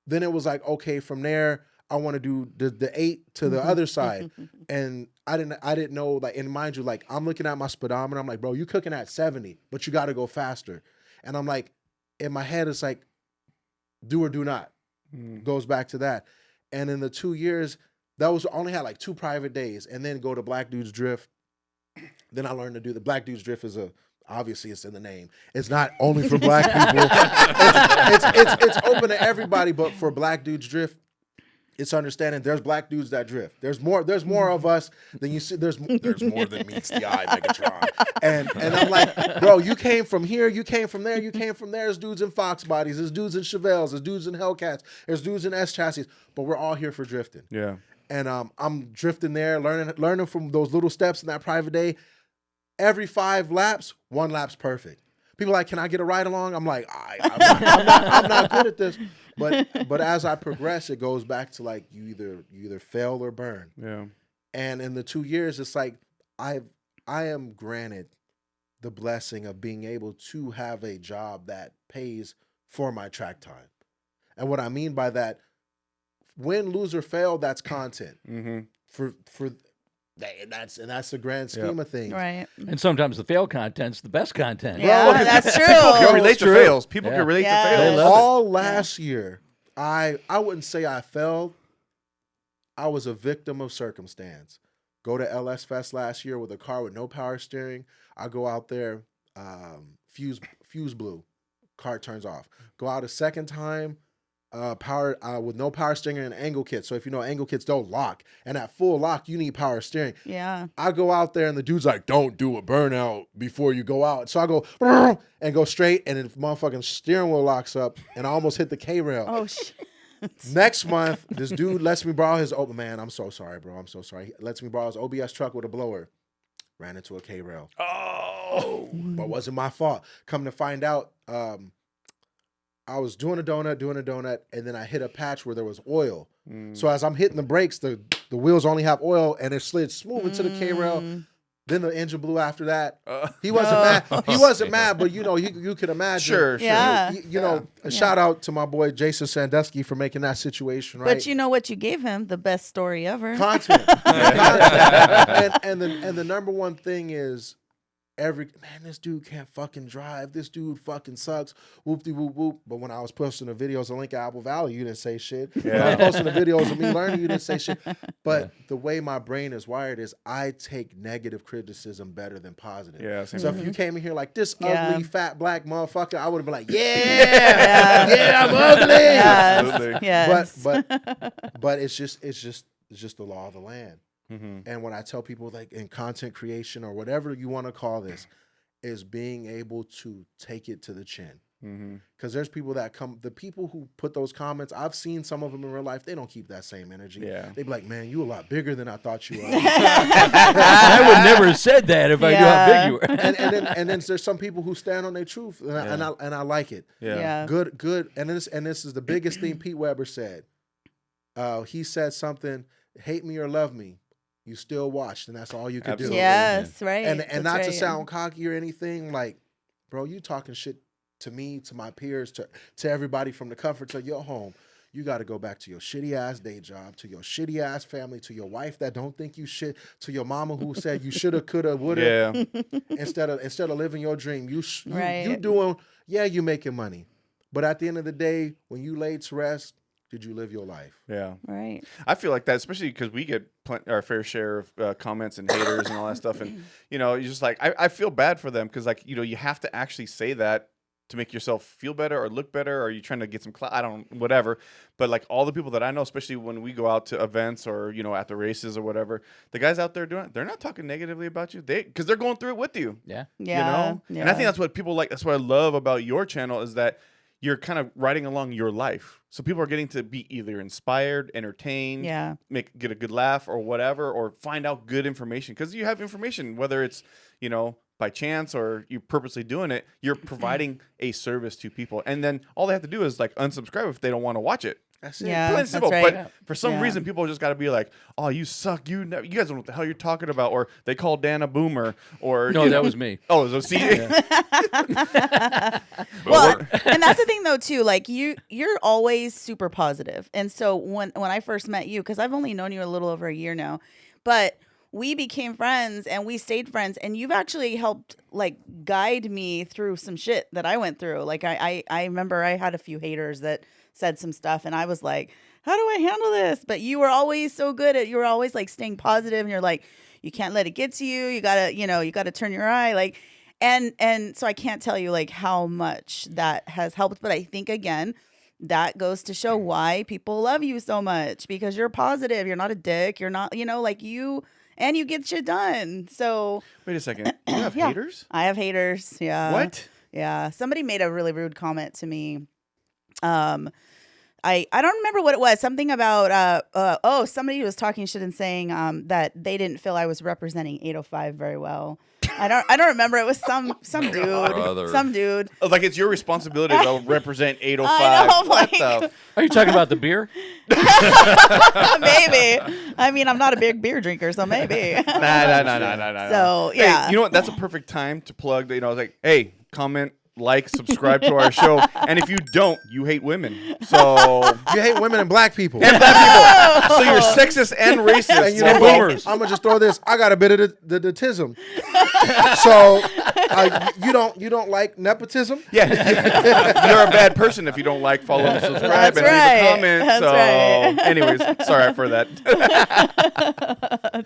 Then it was like, okay, from there, I want to do the 8 to the other side, and I didn't know, and mind you, I'm looking at my speedometer, I'm like, bro, you cooking at 70, but you got to go faster, and I'm like, in my head, it's like, do or do not. Goes back to that. And in the 2 years, that was only had 2 private days, and then go to Black Dudes Drift. Then I learned to do the Black Dudes Drift obviously it's in the name. It's not only for black people. It's open to everybody, but for Black Dudes Drift, it's understanding there's black dudes that drift. There's more of us than you see. There's more than meets the eye, Megatron. And I'm like, bro, you came from here, you came from there, you came from there. There's dudes in Fox bodies, there's dudes in Chevelles, there's dudes in Hellcats, there's dudes in S chassis, but we're all here for drifting. Yeah. And I'm drifting there, learning from those little steps in that private day. Every 5 laps, 1 lap's perfect. People are like, can I get a ride along? I'm like, I'm not good at this. But as I progress, it goes back to you either fail or burn. Yeah. And in the 2 years, it's like I am granted the blessing of being able to have a job that pays for my track time. And what I mean by that, win, lose, or fail, that's content. For that's the grand scheme of things. Right. And sometimes the fail content's the best content. Yeah, that's true. People can relate to fails. People can relate to fails. All last year, I wouldn't say I failed. I was a victim of circumstance. Go to LS Fest last year with a car with no power steering. I go out there, fuse blew, car turns off. Go out a second time, power with no power steering and an angle kit. So if you know, angle kits don't lock, and at full lock you need power steering. Yeah. I go out there and the dude's like, don't do a burnout before you go out. So I go and go straight, and then motherfucking steering wheel locks up, and I almost hit the K-rail. Oh shit. Next month, this dude lets me borrow his man, I'm so sorry, bro. I'm so sorry. He lets me borrow his OBS truck with a blower. Ran into a K-rail. Oh. But wasn't my fault. Come to find out, I was doing a donut, and then I hit a patch where there was oil. So as I'm hitting the brakes, the wheels only have oil, and it slid smooth into the K-rail. Then the engine blew after that. He wasn't mad. He wasn't mad, but you could imagine. Sure. Yeah. Shout out to my boy Jason Sandusky for making that situation right. But you know what you gave him? The best story ever. Content. And the number one thing is, this dude can't fucking drive. This dude fucking sucks. Whoop-de-whoop-whoop. But when I was posting the videos of Link Apple Valley, you didn't say shit. Yeah. When I was posting the videos of me learning, you didn't say shit. But the way my brain is wired is I take negative criticism better than positive. Yeah. Same So if you came in here like this Yeah. ugly, fat, black motherfucker, I would have been like, yeah, I'm ugly. Absolutely. Yes. But it's just the law of the land. And when I tell people in content creation or whatever you want to call this, is being able to take it to the chin. Because there's people that the people who put those comments, I've seen some of them in real life, they don't keep that same energy. Yeah. They be like, man, you a lot bigger than I thought you were. I would never have said that if I knew how big you were. and then there's some people who stand on their truth, and I like it. Yeah. Good. And this is the biggest thing Pete Weber said. He said something, hate me or love me, you still watched, and that's all you could do. Yes, right. And That's not right. to sound cocky or anything, bro, you talking shit to me, to my peers, to everybody from the comfort of your home. You got to go back to your shitty ass day job, to your shitty ass family, to your wife that don't think you shit, to your mama who said you shoulda, coulda, woulda. Yeah. Instead of living your dream, you Right. doing, yeah, you making money, but at the end of the day, when you laid to rest, did you live your life? Yeah. Right. I feel like that, especially because we get our fair share of comments and haters and all that stuff. And, you know, you're just like, I feel bad for them because, like, you know, you have to actually say that to make yourself feel better or look better, or are you trying to get some whatever. But, like, all the people that I know, especially when we go out to events or, you know, at the races or whatever, the guys out there doing it, they're not talking negatively about you. Because they're going through it with you. Yeah. Yeah. You know? Yeah. And I think that's what people like. That's what I love about your channel is that you're kind of riding along your life. So people are getting to be either inspired, entertained, Yeah. get a good laugh or whatever, or find out good information. Because you have information, whether it's, you know, by chance or you're purposely doing it, you're providing a service to people. And then all they have to do is like unsubscribe if they don't want to watch it. That's it. Yeah. Plain and That's simple. right. But for some Yeah. reason, people just got to be like, "Oh, you suck. You guys don't know what the hell you're talking about." Or they call Dan a boomer. Or No, you that know. was me. Oh, so see, Well, and that's the thing though too. Like you're always super positive. And so when I first met you, because I've only known you a little over a year now, but we became friends and we stayed friends, and you've actually helped like guide me through some shit that I went through. Like I remember I had a few haters that said some stuff, and I was like, how do I handle this? But you were always so good at, you were always like staying positive, and you're like, you can't let it get to you. You gotta turn your eye. Like, and so I can't tell you like how much that has helped. But I think again, that goes to show why people love you so much, because you're positive. You're not a dick. You're not, like you, and you get shit done. So wait a second. You have Yeah. haters? I have haters. Yeah. What? Yeah. Somebody made a really rude comment to me. I don't remember what it was. Something about somebody was talking shit and saying that they didn't feel I was representing 805 very well. I don't remember. It was some dude. Brother. Some dude. Oh, like it's your responsibility to represent 805. I know, What like- the Are you talking about the beer? Maybe. I mean, I'm not a big beer drinker, so maybe. Nah. So, Hey, yeah. you know what? That's a perfect time to plug. I was like, hey, comment, like, subscribe to our show, and if you don't, you hate women. So You hate women and black people. and black people. So you're sexist and racist. And you know So- what? I'm gonna just throw this. I got a bit of the tism. So you don't like nepotism? Yeah, you're a bad person if you don't like, follow, and subscribe, That's and right. leave a comment. That's so, right. anyways, sorry for that.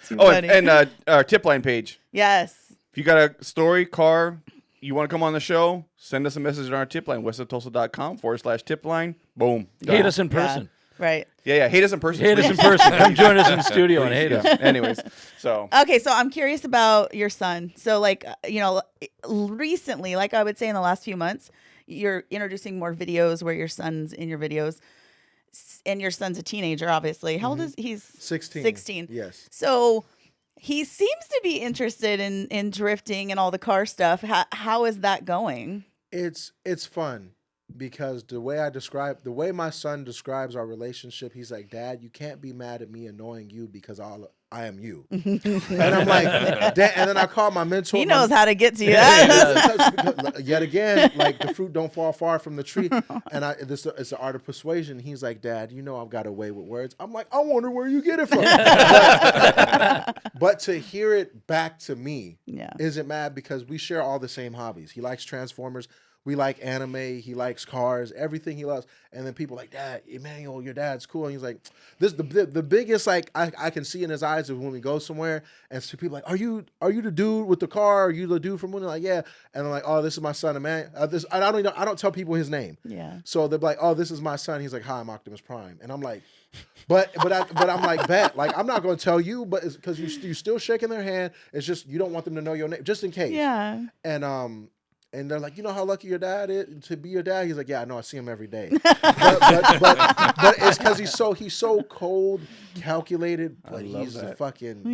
Too Oh, funny. and our tip line page. Yes. If you got a story, car, you want to come on the show, send us a message on our tip line, westofTulsa.com/tip line. Boom. Hate us in Yeah. person. Right. Yeah. Hate us in person. Hate us in person. Come join us in the studio and hate us. Yeah. Anyways, so Okay, so I'm curious about your son. So, like, recently, like I would say in the last few months, you're introducing more videos where your son's in your videos, and your son's a teenager, obviously. How old is he's 16. 16. Yes. So he seems to be interested in drifting and all the car stuff. How is that going? It's fun because the way my son describes our relationship, he's like, Dad, you can't be mad at me annoying you because I am you. And I'm like, Dad, and then I call my mentor. He knows how to get to you. Yet again, like the fruit don't fall far from the tree. And it's the art of persuasion. He's like, Dad, you know I've got a way with words. I'm like, I wonder where you get it from. But to hear it back to me isn't mad because we share all the same hobbies. He likes Transformers. We like anime. He likes cars. Everything he loves. And then people like, Dad, Emmanuel, your dad's cool. And he's like, this the biggest like I can see in his eyes of when we go somewhere. And so people like, are you the dude with the car? Are you the dude from when? Like, yeah. And I'm like, oh, this is my son, Emmanuel. I don't tell people his name. Yeah. So they're like, oh, this is my son. He's like, hi, I'm Optimus Prime. And I'm like, but I'm like, bet, like I'm not going to tell you, but it's because you still shaking their hand. It's just you don't want them to know your name, just in case. Yeah. And they're like, you know how lucky your dad is to be your dad? He's like, yeah, I know, I see him every day. but it's because he's so cold, calculated, but he's the fucking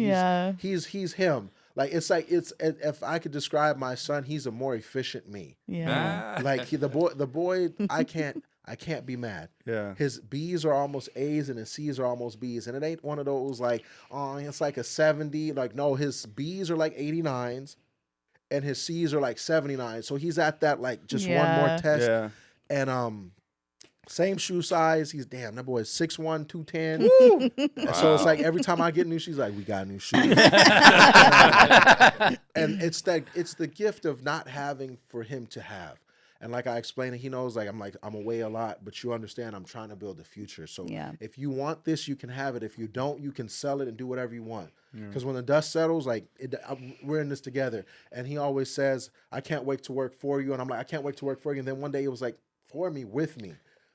he's him. Like it's if I could describe my son, he's a more efficient me. Yeah. Like the boy, I can't be mad. Yeah. His B's are almost A's and his C's are almost B's. And it ain't one of those like, oh, it's like a 70. Like, no, his B's are like 89s and his C's are like 79. So he's at that like just one more test. Yeah. And Same shoe size. He's damn, that boy is 6'1", 210. Wow. So it's like every time I get new shoes, like we got new shoes. And it's the gift of not having for him to have. And like I explained, he knows I'm away a lot, but you understand I'm trying to build a future. So if you want this, you can have it. If you don't, you can sell it and do whatever you want. Because when the dust settles, we're in this together. And he always says, I can't wait to work for you. And I'm like, I can't wait to work for you. And then one day it was like, for me, with me.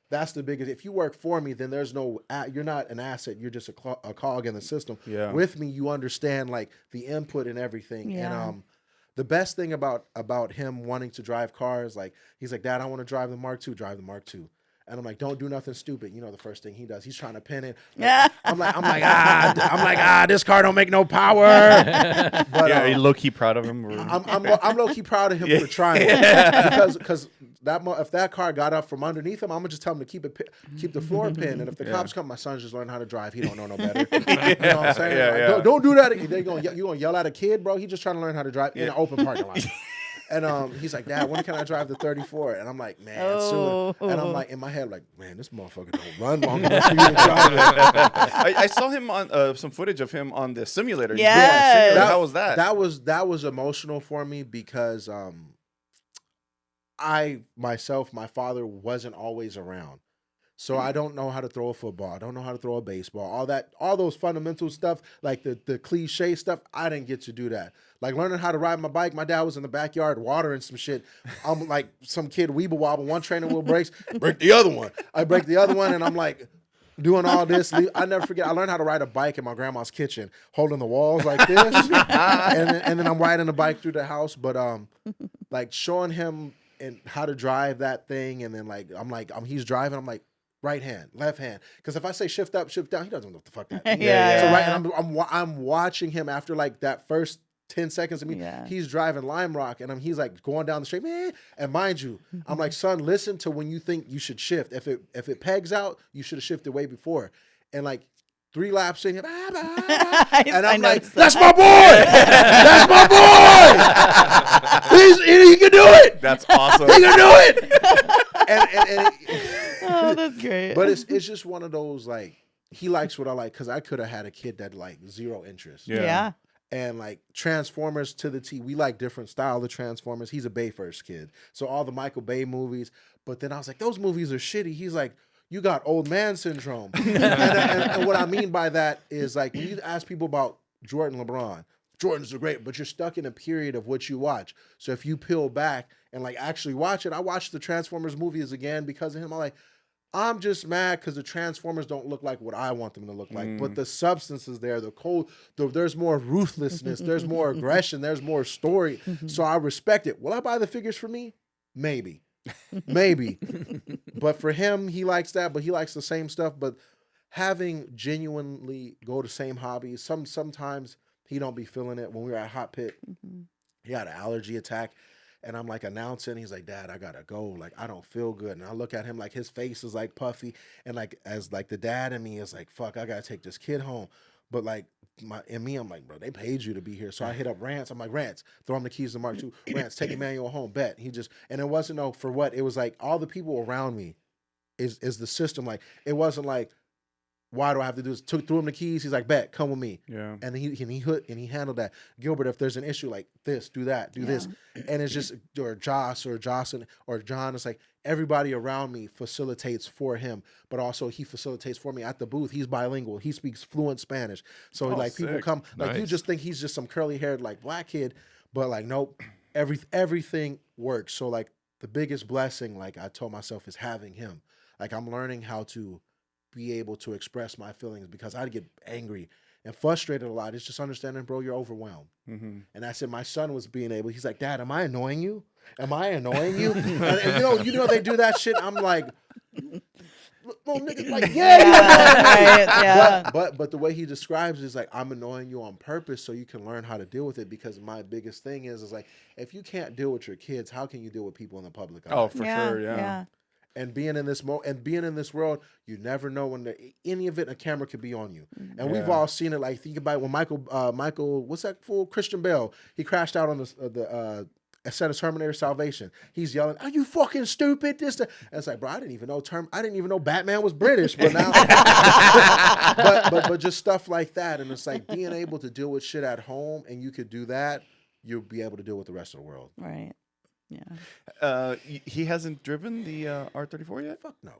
That's the biggest. If you work for me, then there's no. You're not an asset. You're just a cog in the system. Yeah. With me, you understand the input and everything. Yeah. And the best thing about him wanting to drive cars, he's like, Dad, I want to drive the Mark II. Drive the Mark II. And I'm like, don't do nothing stupid. You know, the first thing he does, he's trying to pin it. I'm like, this car don't make no power. But are you low key proud of him? I'm low key proud of him for trying because if that car got up from underneath him, I'm gonna just tell him to keep the floor pinned. And if the cops come, my son's just learning how to drive. He don't know no better. You know what I'm saying? Don't do that. You gonna yell at a kid, bro? He's just trying to learn how to drive in an open parking lot. And he's like, Dad, when can I drive the 34? And I'm like, man, soon. And I'm like, in my head, man, this motherfucker don't run long enough for you to drive it. I saw him on some footage of him on the simulator. Yeah. How was that? That was emotional for me because my father wasn't always around. So I don't know how to throw a football. I don't know how to throw a baseball. All those fundamental stuff, like the cliche stuff, I didn't get to do that. Like learning how to ride my bike, my dad was in the backyard watering some shit. I'm like some kid weeble wobble, one training wheel breaks, break the other one. I break the other one and I'm like doing all this. I never forget, I learned how to ride a bike in my grandma's kitchen, holding the walls like this. and then I'm riding the bike through the house. But like showing him and how to drive that thing. And then he's driving, I'm like, right hand, left hand. Because if I say shift up, shift down, he doesn't know what the fuck that means. So and I'm watching him after that first 10 seconds of me. He's driving Lime Rock, and he's like going down the street, man. And mind you, I'm like, son, listen to when you think you should shift. If it pegs out, you should have shifted way before. And 3 laps in, and I'm like, that's my boy! That's my boy! He can do it! That's awesome. He can do it! Oh, that's great. But it's just one of those, he likes what I like, because I could have had a kid that zero interest. Yeah. And Transformers to the T, we like different style of Transformers. He's a Bay first kid. So all the Michael Bay movies. But then I was like, those movies are shitty. He's like, you got old man syndrome. and what I mean by that is when you ask people about Jordan, LeBron, Jordans are great, but you're stuck in a period of what you watch. So if you peel back and actually watch it, I watched the Transformers movies again because of him. I'm just mad because the Transformers don't look like what I want them to look like. But the substance is there, there's more ruthlessness, there's more aggression, there's more story. So I respect it. Will I buy the figures for me? Maybe. But for him, he likes that, but he likes the same stuff. But having genuinely go to same hobbies, sometimes he don't be feeling it. When we were at Hot Pit, he had an allergy attack. And I'm announcing, he's like, Dad, I gotta go. I don't feel good. And I look at him his face is puffy. And as the dad in me is fuck, I gotta take this kid home. But I'm like, bro, they paid you to be here. So I hit up Rance. I'm like, Rance, throw him the keys to Mark II. Rance, take Emmanuel home. Bet. And it wasn't for what. It was all the people around me is the system. It wasn't why do I have to do this? Threw him the keys. He's like, bet, come with me. Yeah. And he handled that. Gilbert, if there's an issue this, do that, do this. And it's just, or Joss or Jocelyn or John, it's everybody around me facilitates for him, but also he facilitates for me at the booth. He's bilingual. He speaks fluent Spanish. So people come, you just think he's just some curly haired black kid, but nope, everything works. So the biggest blessing, I told myself, is having him. I'm learning how to be able to express my feelings because I'd get angry and frustrated a lot. It's just understanding, bro, you're overwhelmed. And I said, my son was being able, he's like, Dad, am I annoying you? Am I annoying you? and you know, they do that shit. I'm like, little nigga, yeah. But the way he describes it is I'm annoying you on purpose so you can learn how to deal with it, because my biggest thing is if you can't deal with your kids, how can you deal with people in the public eye? Oh, for sure, yeah. And being in this world, you never know when any of it, a camera could be on you. And we've all seen it. Think about when Michael, what's that fool? Christian Bale. He crashed out on the instead of Terminator Salvation. He's yelling, "Are you fucking stupid?" This, that. And it's like, bro, I didn't even know Batman was British, but now, but just stuff like that. And it's like being able to deal with shit at home, and you could do that, you'll be able to deal with the rest of the world. Right. Yeah. He hasn't driven the R34 yet? Fuck no.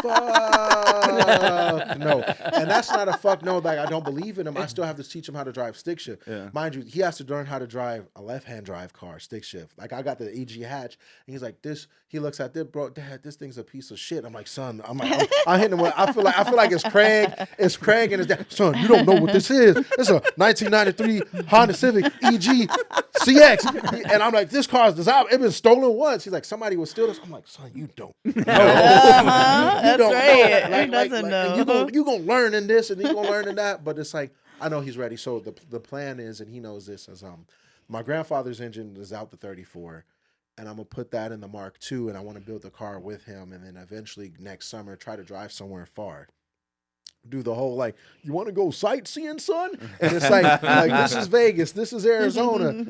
Fuck no. And that's not a fuck no. Like, I don't believe in him. I still have to teach him how to drive stick shift. Yeah. Mind you, he has to learn how to drive a left-hand drive car, stick shift. Like, I got the EG hatch, and he's like, this. He looks at this, bro. Dad, this thing's a piece of shit. I'm like, son. I hit him with. I feel like it's Craig. It's Craig and his dad. Son, you don't know what this is. It's a 1993 Honda Civic EG CX. And I'm like, this car's designed. It's been stolen once. He's like, somebody will steal this. I'm like, son, you don't. That's don't right. know. He doesn't know. You're going to learn in this and you're going to learn in that. But it's like, I know he's ready. So the plan is, and he knows this, is my grandfather's engine is out the 34. And I'm going to put that in the Mark II. And I want to build the car with him. And then eventually next summer, try to drive somewhere far. Do the whole, like, you want to go sightseeing, son? And it's like this is Vegas. This is Arizona.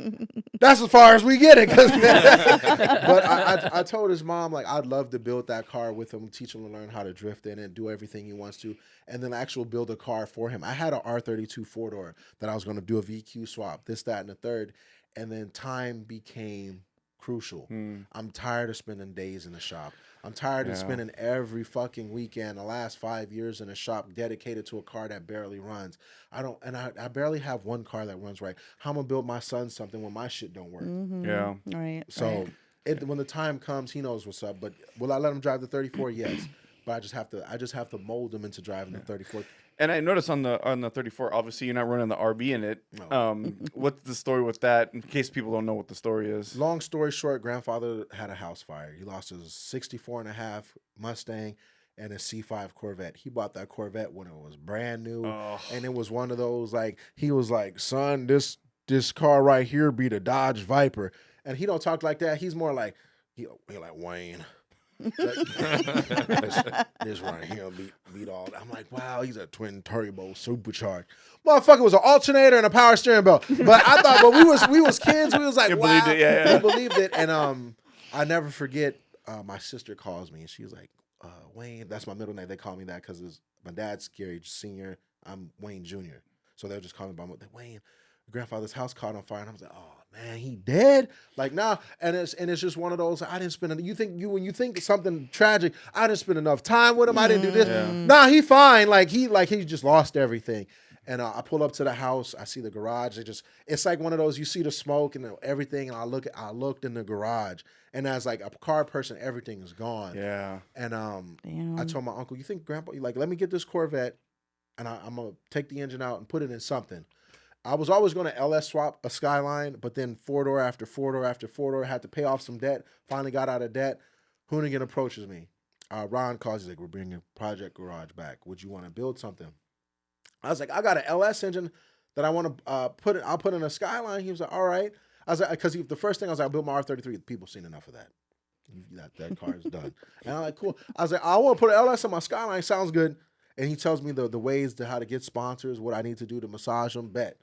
That's as far as we get it. But I told his mom, like, I'd love to build that car with him, teach him to learn how to drift in it, do everything he wants to, and then actually build a car for him. I had an R32 4-door that I was going to do a VQ swap, this, that, and the third. And then time became crucial. I'm tired of spending days in the shop. I'm tired of spending every fucking weekend the last 5 years in a shop dedicated to a car that barely runs. I barely have one car that runs right. How am I gonna build my son something when my shit don't work? Yeah. Right. So when the time comes, he knows what's up. But will I let him drive the 34? Yes. But I just have to mold him into driving the 34. And I noticed on the 34, obviously you're not running the RB in it. No. What's the story with that? In case people don't know what the story is. Long story short, grandfather had a house fire. He lost his 64.5 Mustang and a C5 Corvette. He bought that Corvette when it was brand new, and it was one of those, like, he was like, son, this car right here be the Dodge Viper. And he don't talk like that. He's more like, he like, Wayne. This right here beat all. I'm like, wow, he's a twin turbo supercharged motherfucker. Was an alternator and a power steering belt. But I thought, but we was kids. We was like, wow, believed it, we believed it. And I never forget. My sister calls me and she's like, Wayne. That's my middle name. They call me that because my dad's Gary Sr. I'm Wayne Jr. So they'll just call me by my Wayne. Grandfather's house caught on fire, and I was like, "Oh man, he dead?" Like, nah. And it's just one of those. I didn't spend. When you think something tragic, I didn't spend enough time with him. I didn't do this. Yeah. Nah, he fine. He just lost everything. And I pull up to the house. I see the garage. It's like one of those. You see the smoke and everything. And I looked in the garage, and as like a car person, everything is gone. Yeah. And Damn. I told my uncle, "You think Grandpa? Like, let me get this Corvette, and I'm gonna take the engine out and put it in something." I was always going to LS swap a Skyline, but then 4-door after 4-door after 4-door, had to pay off some debt, finally got out of debt. Hoonigan approaches me. Ron calls, he's like, we're bringing Project Garage back. Would you want to build something? I was like, I got an LS engine that I want to I'll put in a Skyline. He was like, all right. I was like, because the first thing I was like, I built my R33. People seen enough of that. That car is done. And I'm like, cool. I was like, I want to put an LS on my Skyline. Sounds good. And he tells me the ways to how to get sponsors, what I need to do to massage them. Bet.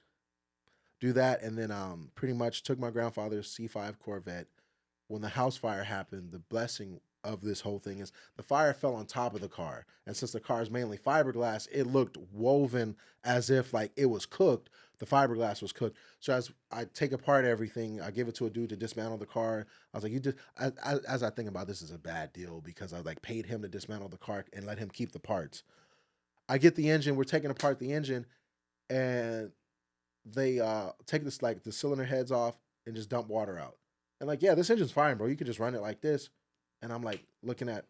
Do that, and then pretty much took my grandfather's C5 Corvette. When the house fire happened, the blessing of this whole thing is the fire fell on top of the car. And since the car is mainly fiberglass, it looked woven as if like it was cooked. The fiberglass was cooked. So as I take apart everything, I give it to a dude to dismantle the car. I was like, as I think about this is a bad deal because I like paid him to dismantle the car and let him keep the parts. I get the engine, we're taking apart the engine, and they take this like the cylinder heads off and just dump water out. And like, yeah, this engine's fine, bro. You could just run it like this. And I'm like looking at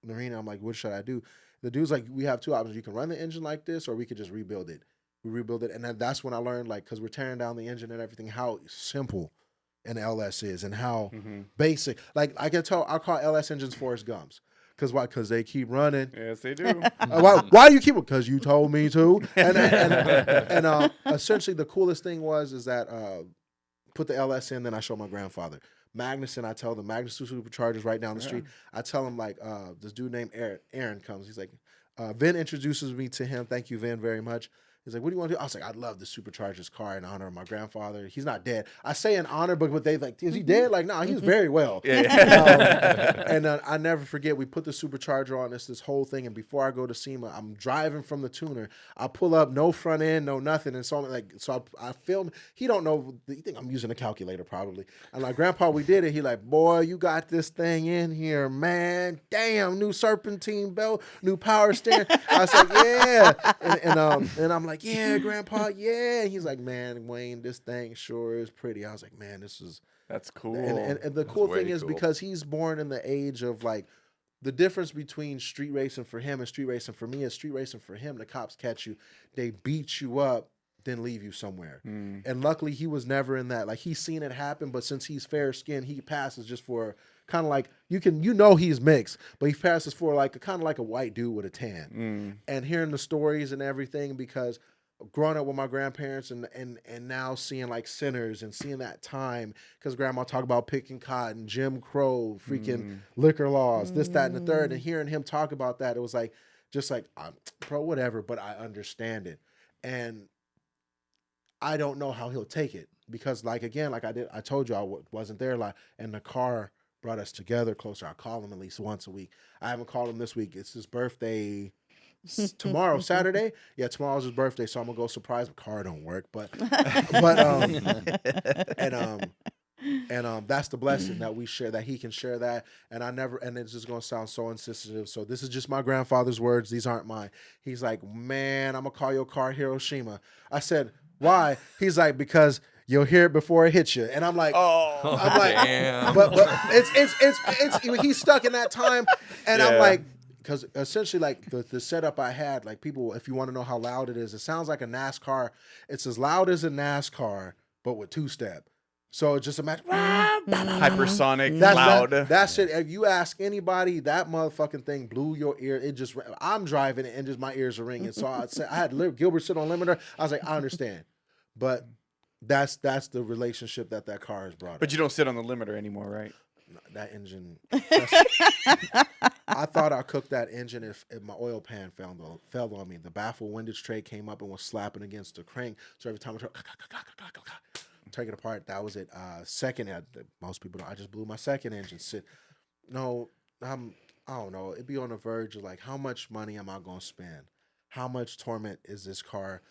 Narina, I'm like, what should I do? The dude's like, we have two options. You can run the engine like this, or we could just rebuild it. We rebuild it. And then that's when I learned, like, because we're tearing down the engine and everything, how simple an LS is and how basic. Like, I can tell, I'll call LS engines Forrest Gumps. Because why? Because they keep running. Yes, they do. Why do you keep it? Because you told me to. And essentially the coolest thing is that put the LS in, then I show my grandfather. Magnuson, I tell them, Magnuson Superchargers right down the street. I tell him, like, this dude named Aaron comes. He's like, Vin introduces me to him. Thank you, Vin, very much. He's like, what do you want to do? I was like, I'd love to supercharge his car in honor of my grandfather. He's not dead. I say in honor, but they like, is he dead? Like, no, he was very well. And I never forget, we put the supercharger on this whole thing. And before I go to SEMA, I'm driving from the tuner. I pull up, no front end, no nothing. And so I film. He don't know. You think I'm using a calculator probably. I'm like, Grandpa, we did it. He like, boy, you got this thing in here, man. Damn, new serpentine belt, new power steering. I was like, yeah. And I'm like, yeah, Grandpa, yeah. He's like, man, Wayne, this thing sure is pretty. I was like, man, that's cool. And the cool thing is because he's born in the age of like the difference between street racing for him and street racing for me is street racing for him. The cops catch you, they beat you up, then leave you somewhere. And luckily he was never in that. Like he's seen it happen, but since he's fair skinned, he passes just for kind of like he's mixed, but he passes for like kind of like a white dude with a tan. And hearing the stories and everything, because growing up with my grandparents and now seeing like Sinners and seeing that time, because grandma talked about picking cotton, Jim Crow, freaking liquor laws, this, that, and the third, and hearing him talk about that, it was like, just like, bro, whatever, but I understand it. And I don't know how he'll take it, because like, again, like I told you, I wasn't there, like, and the car brought us together closer. I call him at least once a week. I haven't called him this week. It's his birthday tomorrow, Saturday. Yeah, tomorrow's his birthday, so I'm gonna go surprise him. Car don't work, but that's the blessing that we share, that he can share that. And it's just gonna sound so insensitive. So this is just my grandfather's words. These aren't mine. He's like, man, I'm gonna call your car Hiroshima. I said, why? He's like, because you'll hear it before it hits you. And I'm like, I'm like, damn. But it's he's stuck in that time. And I'm like, because essentially, like the setup I had, like people, if you want to know how loud it is, it sounds like a NASCAR. It's as loud as a NASCAR, but with two-step. So just imagine hypersonic, loud. That's it. If you ask anybody, that motherfucking thing blew your ear. I'm driving it and just my ears are ringing. So I had Gilbert sit on limiter. I was like, I understand, but that's the relationship that car has brought. But you don't sit on the limiter anymore, right? That engine. I thought I cooked that engine if my oil pan fell on me. The baffle windage tray came up and was slapping against the crank. So every time I take it apart, that was it. Second, most people don't. I just blew my second engine. I don't know. It'd be on the verge of like, how much money am I gonna spend? How much torment is this car?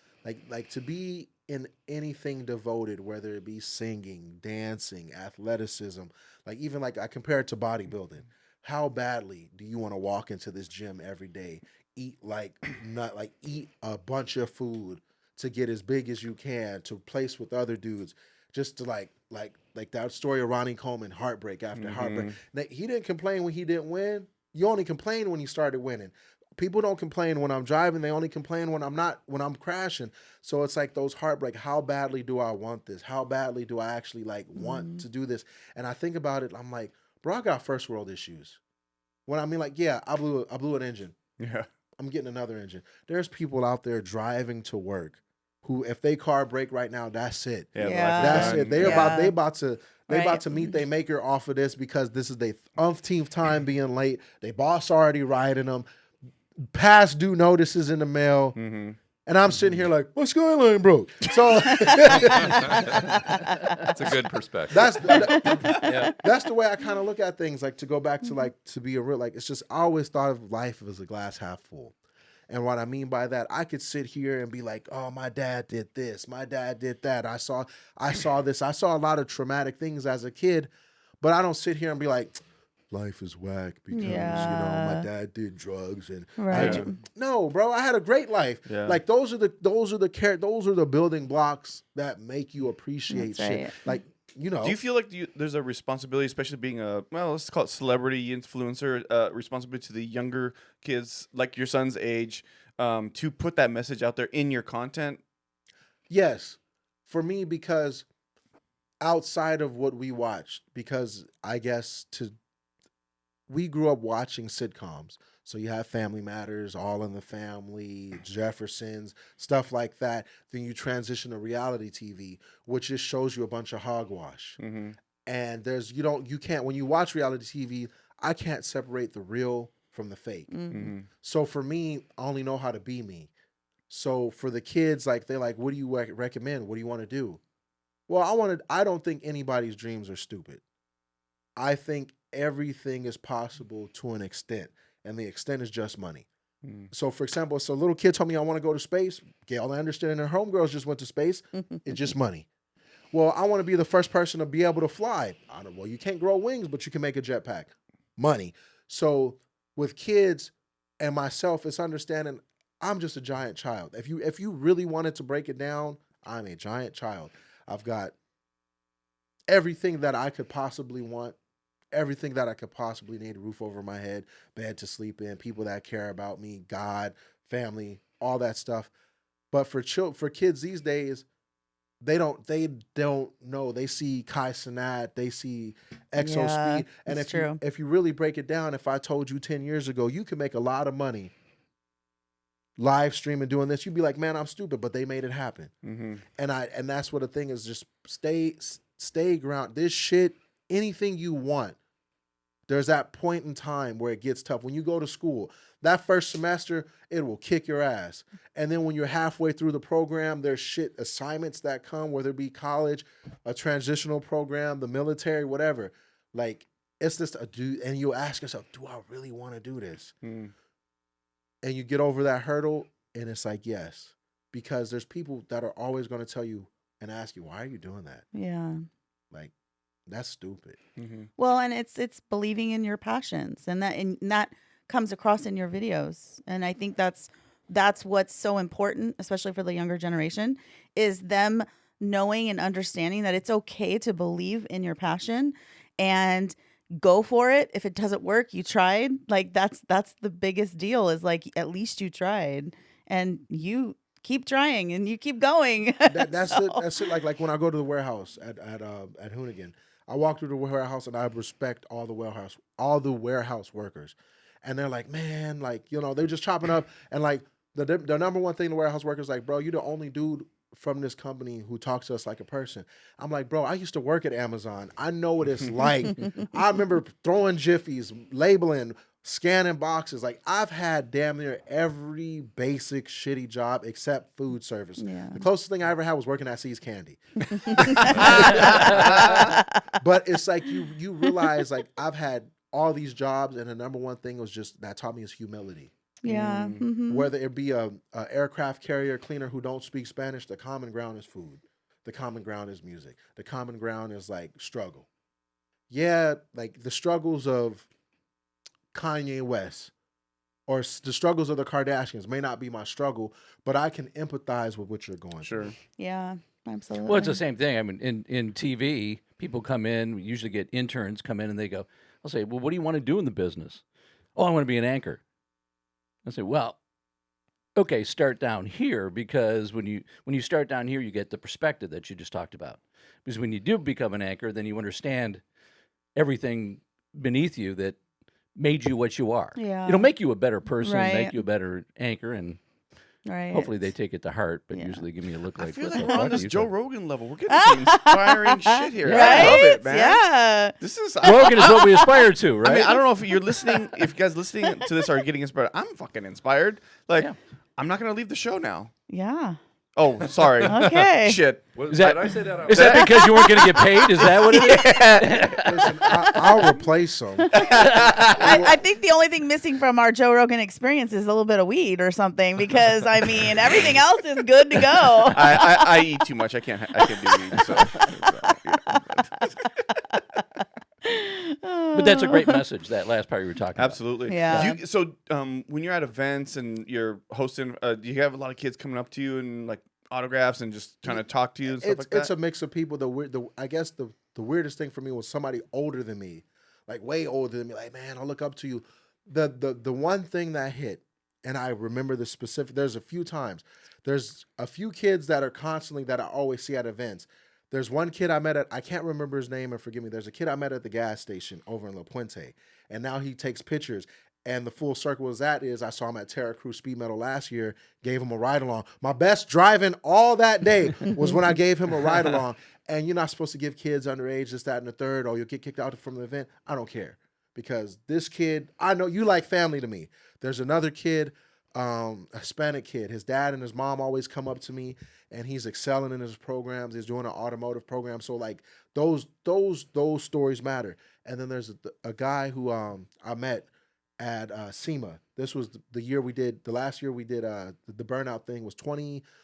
Like to be in anything devoted, whether it be singing, dancing, athleticism, like even like I compare it to bodybuilding. How badly do you want to walk into this gym every day, eat eat a bunch of food to get as big as you can, to place with other dudes, just to like that story of Ronnie Coleman, heartbreak after heartbreak. Now, he didn't complain when he didn't win. You only complain when you started winning. People don't complain when I'm driving. They only complain when I'm crashing. So it's like those heartbreak. How badly do I want this? How badly do I actually want to do this? And I think about it. I'm like, bro, I got first world issues. When I mean, like, yeah, I blew an engine. Yeah, I'm getting another engine. There's people out there driving to work who, if they car break right now, that's it. Yeah. That's it. They about to meet their maker off of this, because this is their umpteenth time being late. They boss already riding them. Past due notices in the mail. And I'm sitting here like, my Skyline broke. So that's a good perspective. That's the way I kind of look at things. Like, to go back to to be a real, like, it's just, I always thought of life as a glass half full. And what I mean by that, I could sit here and be like, oh, my dad did this, my dad did that. I saw this. I saw a lot of traumatic things as a kid, but I don't sit here and be like, life is whack because my dad did drugs and no, bro, I had a great life. Yeah. Like those are the building blocks that make you appreciate shit. Right. Like, you know. Do you feel like there's a responsibility, especially being let's call it celebrity influencer, responsibility to the younger kids like your son's age, to put that message out there in your content? Yes, for me, because outside of what we watched, because I guess we grew up watching sitcoms. So you have Family Matters, All in the Family, Jeffersons, stuff like that. Then you transition to reality TV, which just shows you a bunch of hogwash. And you can't, when you watch reality TV, I can't separate the real from the fake. So for me, I only know how to be me. So for the kids, like they're like, what do you recommend? What do you want to do? Well, I don't think anybody's dreams are stupid. I think everything is possible to an extent, and the extent is just money. So, for example, a little kid told me I want to go to space. Gail Anderson and her homegirls just went to space. It's just money. Well, I want to be the first person to be able to fly. Well, you can't grow wings, but you can make a jetpack. Money. So with kids and myself, it's understanding I'm just a giant child. If you really wanted to break it down, I'm a giant child. I've got everything that I could possibly want, everything that I could possibly need, a roof over my head, bed to sleep in, people that care about me, God, family, all that stuff. But for kids these days, they don't know. They see Kai Cenat, they see Exo Speed. And if you really break it down, if I told you 10 years ago you could make a lot of money live streaming doing this, you'd be like, man, I'm stupid, but they made it happen. And that's what the thing is, just stay grounded. This shit, anything you want, there's that point in time where it gets tough. When you go to school, that first semester, it will kick your ass. And then when you're halfway through the program, there's shit assignments that come, whether it be college, a transitional program, the military, whatever. Like, it's just and you ask yourself, do I really want to do this? And you get over that hurdle, and it's like, yes. Because there's people that are always going to tell you and ask you, why are you doing that? Yeah. Like, that's stupid. Well, and it's believing in your passions, and that comes across in your videos. And I think that's what's so important, especially for the younger generation, is them knowing and understanding that it's okay to believe in your passion and go for it. If it doesn't work, you tried. Like that's the biggest deal, is like, at least you tried, and you keep trying and you keep going. That's it. Like when I go to the warehouse at Hoonigan, I walk through the warehouse and I respect all the warehouse workers. And they're like, man, like, they're just chopping up. And like the number one thing the warehouse workers like, bro, you're the only dude from this company who talks to us like a person. I'm like, bro, I used to work at Amazon. I know what it's like. I remember throwing Jiffies, labeling, scanning boxes. Like, I've had damn near every basic shitty job except food service. Yeah. The closest thing I ever had was working at C's Candy. But it's like you realize, like, I've had all these jobs, and the number one thing was just that taught me is humility. Yeah. Whether it be a aircraft carrier cleaner who don't speak Spanish, the common ground is food. The common ground is music. The common ground is like struggle. Yeah, like the struggles of Kanye West or the struggles of the Kardashians may not be my struggle, but I can empathize with what you're going through. Yeah, absolutely. Well, it's the same thing. I mean, in TV, people come in, we usually get interns come in and they go, I'll say, well, what do you want to do in the business? Oh, I want to be an anchor. I say, well, okay, start down here, because when you start down here, you get the perspective that you just talked about. Because when you do become an anchor, then you understand everything beneath you that made you what you are. Yeah. It'll make you a better person, make you a better anchor, and right. Hopefully they take it to heart, but usually give me a look like, I feel what like the we're fuck on are this you Joe talking- Rogan level. We're getting some inspiring shit here. Right? I love it, man. Yeah. This is Rogan is what we aspire to, right? I mean, I don't know if you're listening, if you guys listening to this are getting inspired. I'm fucking inspired. Like, I'm not going to leave the show now. Yeah. Oh, sorry. Okay. Shit. Is that, Did I say that out is that because you weren't going to get paid? Is that what it is? Listen, I'll replace them. I think the only thing missing from our Joe Rogan experience is a little bit of weed or something, because I mean everything else is good to go. I eat too much. I can't do weed. So. But that's a great message, that last part you were talking Absolutely. Yeah. So when you're at events and you're hosting, do you have a lot of kids coming up to you and like autographs and just trying to talk to you and stuff like that? It's a mix of people. I guess the weirdest thing for me was somebody older than me, like way older than me. Like, man, I look up to you. The one thing that hit, and I remember the specific. There's a few times. There's a few kids that are constantly that I always see at events. There's one kid I met at, I can't remember his name, and forgive me. There's a kid I met at the gas station over in La Puente, and now he takes pictures. And the full circle is I saw him at Terra Cruz Speed Metal last year, gave him a ride along. My best driving all that day was when I gave him a ride along. And you're not supposed to give kids underage this, that, and the third, or you'll get kicked out from the event. I don't care, because this kid, I know you like family to me. There's another kid Hispanic kid. His dad and his mom always come up to me, and he's excelling in his programs. He's doing an automotive program. So like those stories matter. And then there's a guy who I met at SEMA. This was the year we did, the last year we did the burnout thing was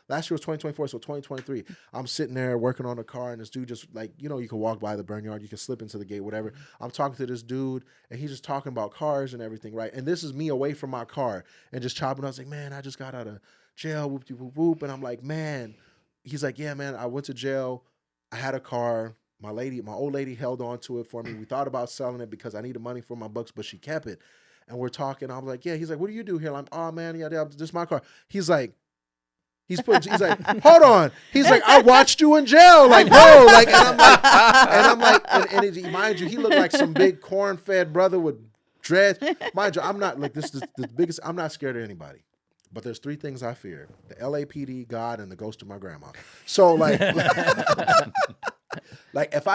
last year was 2024, so 2023. I'm sitting there working on a car, and this dude just like, you know, you can walk by the burn yard, you can slip into the gate, whatever. I'm talking to this dude, and he's just talking about cars and everything, right? And this is me away from my car and just chopping. I was like, man, I just got out of jail, whoop, whoop, whoop. And I'm like, man, he's like, yeah, man, I went to jail. I had a car. My old lady held on to it for me. We thought about selling it because I needed money for my books, but she kept it. And we're talking. I'm like, yeah. He's like, what do you do here? I'm, oh man, yeah, this is my car. He's like, he's like, hold on. He's like, I watched you in jail, like, bro, like, and I'm like, mind you, he looked like some big corn-fed brother with dreads. Mind you, I'm not like this is the biggest. I'm not scared of anybody, but there's 3 things I fear: the LAPD, God, and the ghost of my grandma. So like, like if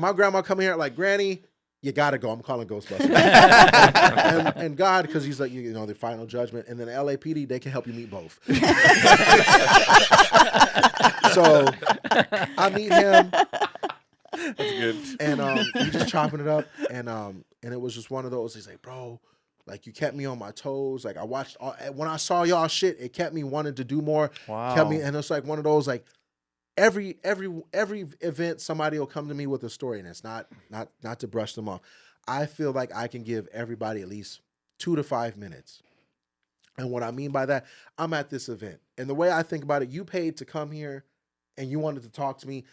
my grandma come here, like, Granny, you gotta go. I'm calling Ghostbusters. and God, because he's like, you know, the final judgment. And then the LAPD, they can help you meet both. So I meet him. That's good. And he's just chopping it up. And it was just one of those. He's like, bro, like, you kept me on my toes. Like, I watched when I saw y'all shit, it kept me wanting to do more. Wow. Kept me, and it's like one of those, like, every event, somebody will come to me with a story, and it's not to brush them off. I feel like I can give everybody at least 2 to 5 minutes. And what I mean by that, I'm at this event, and the way I think about it, you paid to come here, and you wanted to talk to me.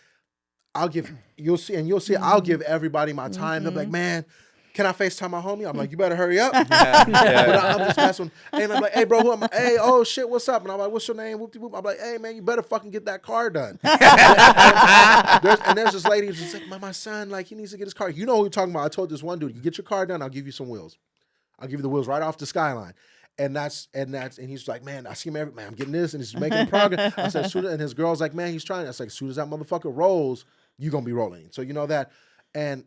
You'll see. I'll give everybody my time. They'll be like, man, can I FaceTime my homie? I'm like, you better hurry up. Yeah. But I'm just messing. And I'm like, hey, bro, who am I? Hey, oh, shit, what's up? And I'm like, what's your name? Whoop-de-whoop. I'm like, hey, man, you better fucking get that car done. and there's this lady who's just like, my son, like, he needs to get his car. You know who you're talking about. I told this one dude, you get your car done, I'll give you some wheels. I'll give you the wheels right off the Skyline. And he's like, man, I see him man, I'm getting this, and he's making progress. I said, and his girl's like, man, he's trying. I was like, as soon as that motherfucker rolls, you're going to be rolling. So you know that. And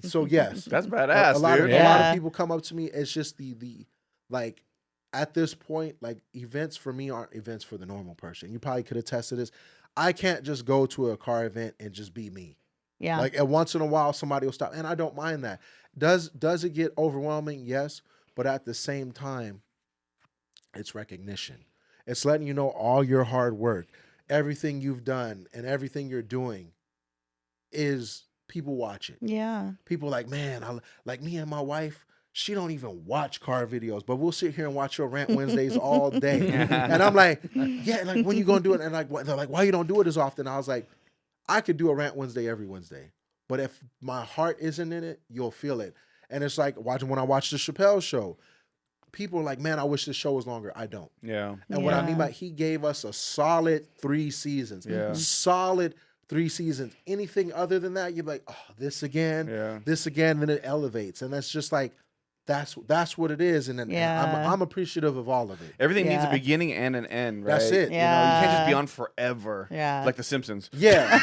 so yes, that's badass. A lot dude. of people come up to me. It's just the like, at this point, like, events for me aren't events for the normal person. You probably could attest to this. I can't just go to a car event and just be me. Yeah. Like, once in a while somebody will stop, and I don't mind that. Does it get overwhelming? Yes, but at the same time, it's recognition. It's letting you know all your hard work, everything you've done, and everything you're doing is. People watch it. Yeah. People like, man, like me and my wife, she don't even watch car videos, but we'll sit here and watch your Rant Wednesdays all day. And I'm like, yeah, like, when you gonna do it? And like, they're like, why you don't do it as often? I was like, I could do a Rant Wednesday every Wednesday, but if my heart isn't in it, you'll feel it. And it's like when I watch the Chappelle show, people are like, man, I wish this show was longer. I don't. Yeah. And what I mean by, he gave us a solid 3 seasons. Yeah. Solid 3 seasons. Anything other than that, you're like, oh, this again, then it elevates. And that's just like, that's what it is. And then I'm appreciative of all of it. Everything needs a beginning and an end, right? That's it. Yeah. You know, you can't just be on forever. Yeah. Like The Simpsons. Yeah.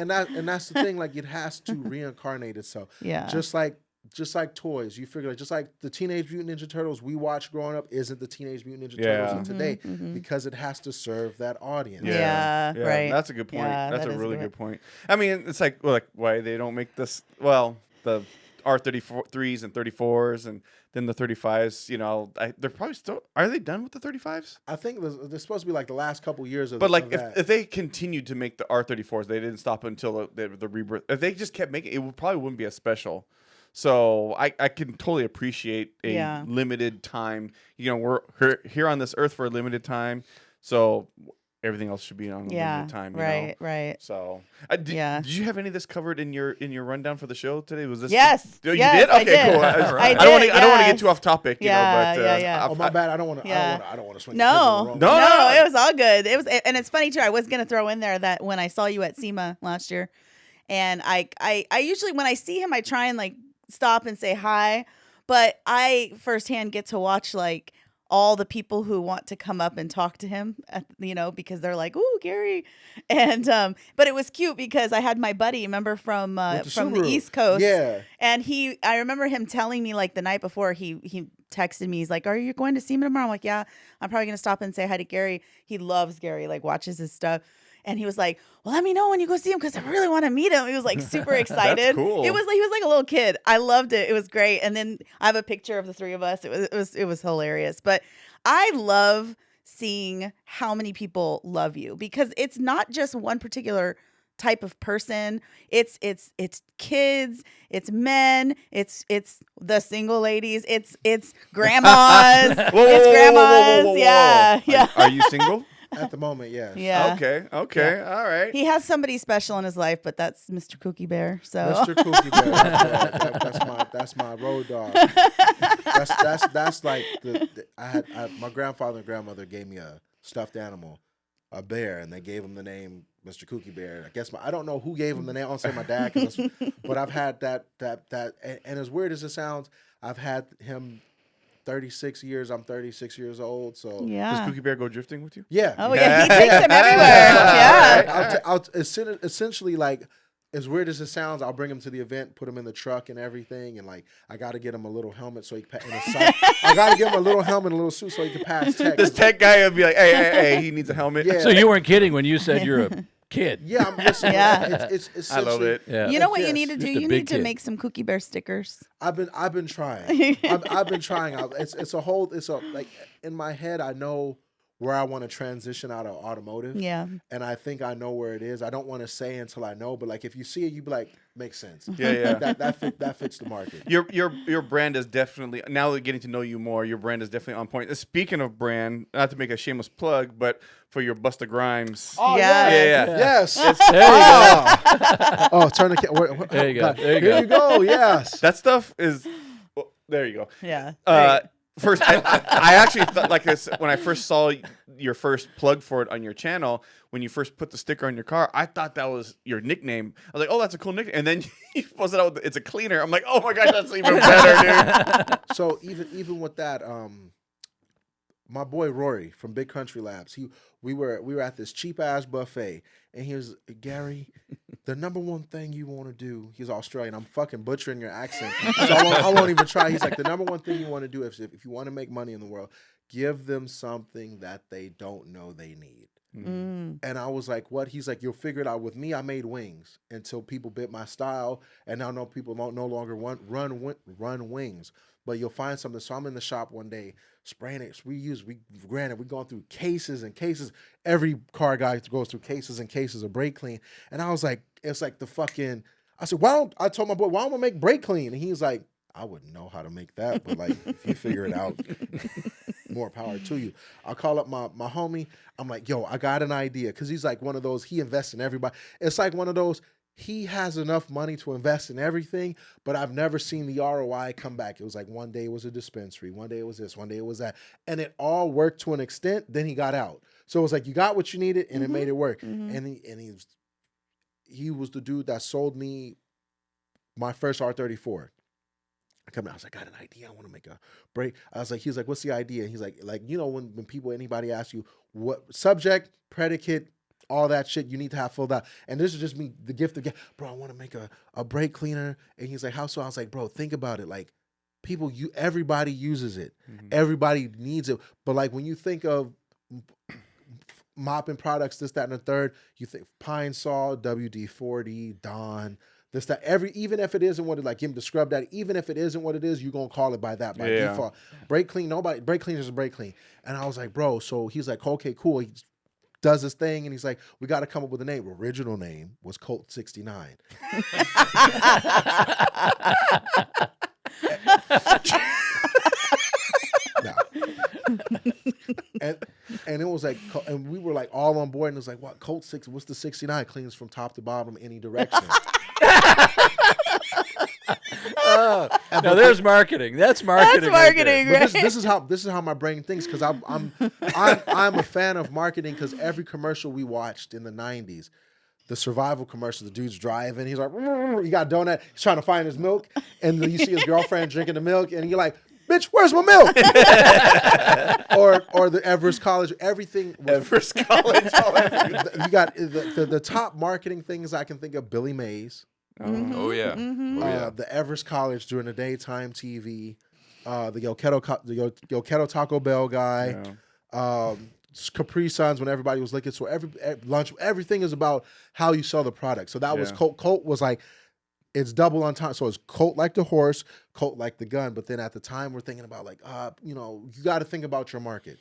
and that's the thing, like, it has to reincarnate itself. Yeah. Just like toys, you figure, like, just like the Teenage Mutant Ninja Turtles we watched growing up isn't the Teenage Mutant Ninja Turtles of today, because it has to serve that audience. Yeah, right. That's a good point. Yeah, that's that a is really good. good point. I mean, it's like why they don't make this. Well, the R33s and 34s, and then the 35s. You know, they're probably still. Are they done with the 35s? I think they're supposed to be like the last couple years of. But like, of if they continued to make the R34s, they didn't stop until the rebirth. If they just kept making it, probably wouldn't be a special. So I can totally appreciate a limited time. You know, we're here on this earth for a limited time, so everything else should be on a limited time. You know? Right. So, did you have any of this covered in your rundown for the show today? Was this? Yes. You yes, did? Okay, I did. cool. I don't want to get too off topic. You know, but oh, my bad. I don't want to. I don't want to swing. No, no, it was all good. It was, and it's funny too. I was gonna throw in there that when I saw you at SEMA last year, and I usually, when I see him, I try and like stop and say hi, but I firsthand get to watch like all the people who want to come up and talk to him, you know, because they're like, "Ooh, Gary," and but it was cute because I had my buddy, remember from the East Coast, yeah, and I remember him telling me like the night before he texted me. He's like, "Are you going to see me tomorrow?" I'm like, "Yeah, I'm probably gonna stop and say hi to Gary." He loves Gary, like watches his stuff. And he was like, "Well, let me know when you go see him because I really want to meet him." He was like super excited. That's cool. He was like a little kid. I loved it. It was great. And then I have a picture of the three of us. It was hilarious. But I love seeing how many people love you because it's not just one particular type of person. It's kids, it's men, it's the single ladies, it's grandmas, it's grandmas. Yeah. Are you single? At the moment, yes. Yeah. Okay. Yeah. All right. He has somebody special in his life, but that's Mr. Kouki Bear. So Mr. Kouki Bear, that's my road dog. That's like my grandfather and grandmother gave me a stuffed animal, a bear, and they gave him the name Mr. Kouki Bear. I guess I don't know who gave him the name. I don't say my dad, but I've had that, and as weird as it sounds, I've had him 36 years. I'm 36 years old. So yeah. Does Kouki Bear go drifting with you? Yeah. Oh yeah, he takes him everywhere. Yeah. I'll essentially, like, as weird as it sounds, I'll bring him to the event, put him in the truck and everything, and like I got to get him a little helmet so he can I got to give him a little helmet, and a little suit so he can pass tech. This tech guy would be like, hey, he needs a helmet. Yeah. So you weren't kidding when you said you're a kid. Yeah, I'm listening. Yeah. It's I love it. Yeah. You know what you Yes. need to do? Just a You big need to kid. make some Kouki Bear stickers. I've been trying. I've been trying. It's like in my head, I know where I want to transition out of automotive. Yeah. And I think I know where it is. I don't want to say until I know, but like if you see it, you be like, makes sense. Yeah. That fits the market. Your brand is definitely, now that getting to know you more, your brand is definitely on point. Speaking of brand, not to make a shameless plug, but for your Busta Grimes. Oh Yeah. Yes. There you go. Oh, turn the camera. There you go. There you Here go. you go. Yes. That stuff is, well, there you go. Yeah. First, I actually thought, like this, when I first saw your first plug for it on your channel, when you first put the sticker on your car, I thought that was your nickname. I was like, oh, that's a cool nickname. And then you posted out, it's a cleaner. I'm like, oh my gosh, that's even better, dude. So even with that, my boy Rory from Big Country Labs, we were at this cheap ass buffet, and he was, Gary, the number one thing you want to do. He's Australian. I'm fucking butchering your accent, so I won't even try. He's like, the number one thing you want to do if you want to make money in the world, give them something that they don't know they need. Mm. And I was like, what? He's like, you'll figure it out. With me, I made wings until people bit my style, and now people no longer run wings. But you'll find something. So I'm in the shop one day spraying it. We're going through cases and cases. Every car guy goes through cases and cases of brake clean. And I was like, it's like the fucking, I said, I told my boy, why don't I make brake clean? And he's like, I wouldn't know how to make that, but like, if you figure it out, more power to you. I'll call up my homie. I'm like, yo, I got an idea. Cause he's like one of those, he invests in everybody. It's like one of those, he has enough money to invest in everything, but I've never seen the ROI come back. It was like one day it was a dispensary, one day it was this, one day it was that. And it all worked to an extent, then he got out. So it was like you got what you needed and it made it work. Mm-hmm. And he was the dude that sold me my first R34. I was like, I got an idea. I want to make a break. He was like, what's the idea? And he's like, you know, when anybody asks you what subject, predicate, all that shit you need to have filled out. And this is just me, the gift of, bro, I want to make a brake cleaner. And he's like, how so? I was like, bro, think about it. Like everybody uses it. Mm-hmm. Everybody needs it. But like when you think of mopping products, this, that, and the third, you think Pine Sol, WD-40, Dawn, this, that, even if it isn't what it, like him to scrub that, even if it isn't what it is, you're going to call it by that, by default. Brake clean, brake clean is a brake clean. And I was like, bro, so he's like, okay, cool. He does his thing, and he's like, we got to come up with a name. Original name was Colt 69. No. And it was like, and we were like all on board, and it was like, what, Colt 6, what's the 69? Cleans from top to bottom, any direction. No, there's marketing. That's marketing. That's marketing, But right? this is how my brain thinks, because I'm a fan of marketing, because every commercial we watched in the 90s, the survival commercial, the dude's driving, he's like, you got a donut, he's trying to find his milk, and then you see his girlfriend drinking the milk, and you're like, bitch, where's my milk? or the Everest College, everything. Everest College. You got the top marketing things I can think of: Billy Mays, Oh yeah. Mm-hmm. Oh yeah. the Everest College during the daytime TV. the Yo Ketto Taco Bell guy. Yeah. Capri Suns when everybody was looking. So every lunch, everything is about how you sell the product. So that was Yeah. Colt. Colt was like, it's double on time. So it's Colt like the horse, Colt like the gun. But then at the time, we're thinking about like, you got to think about your market.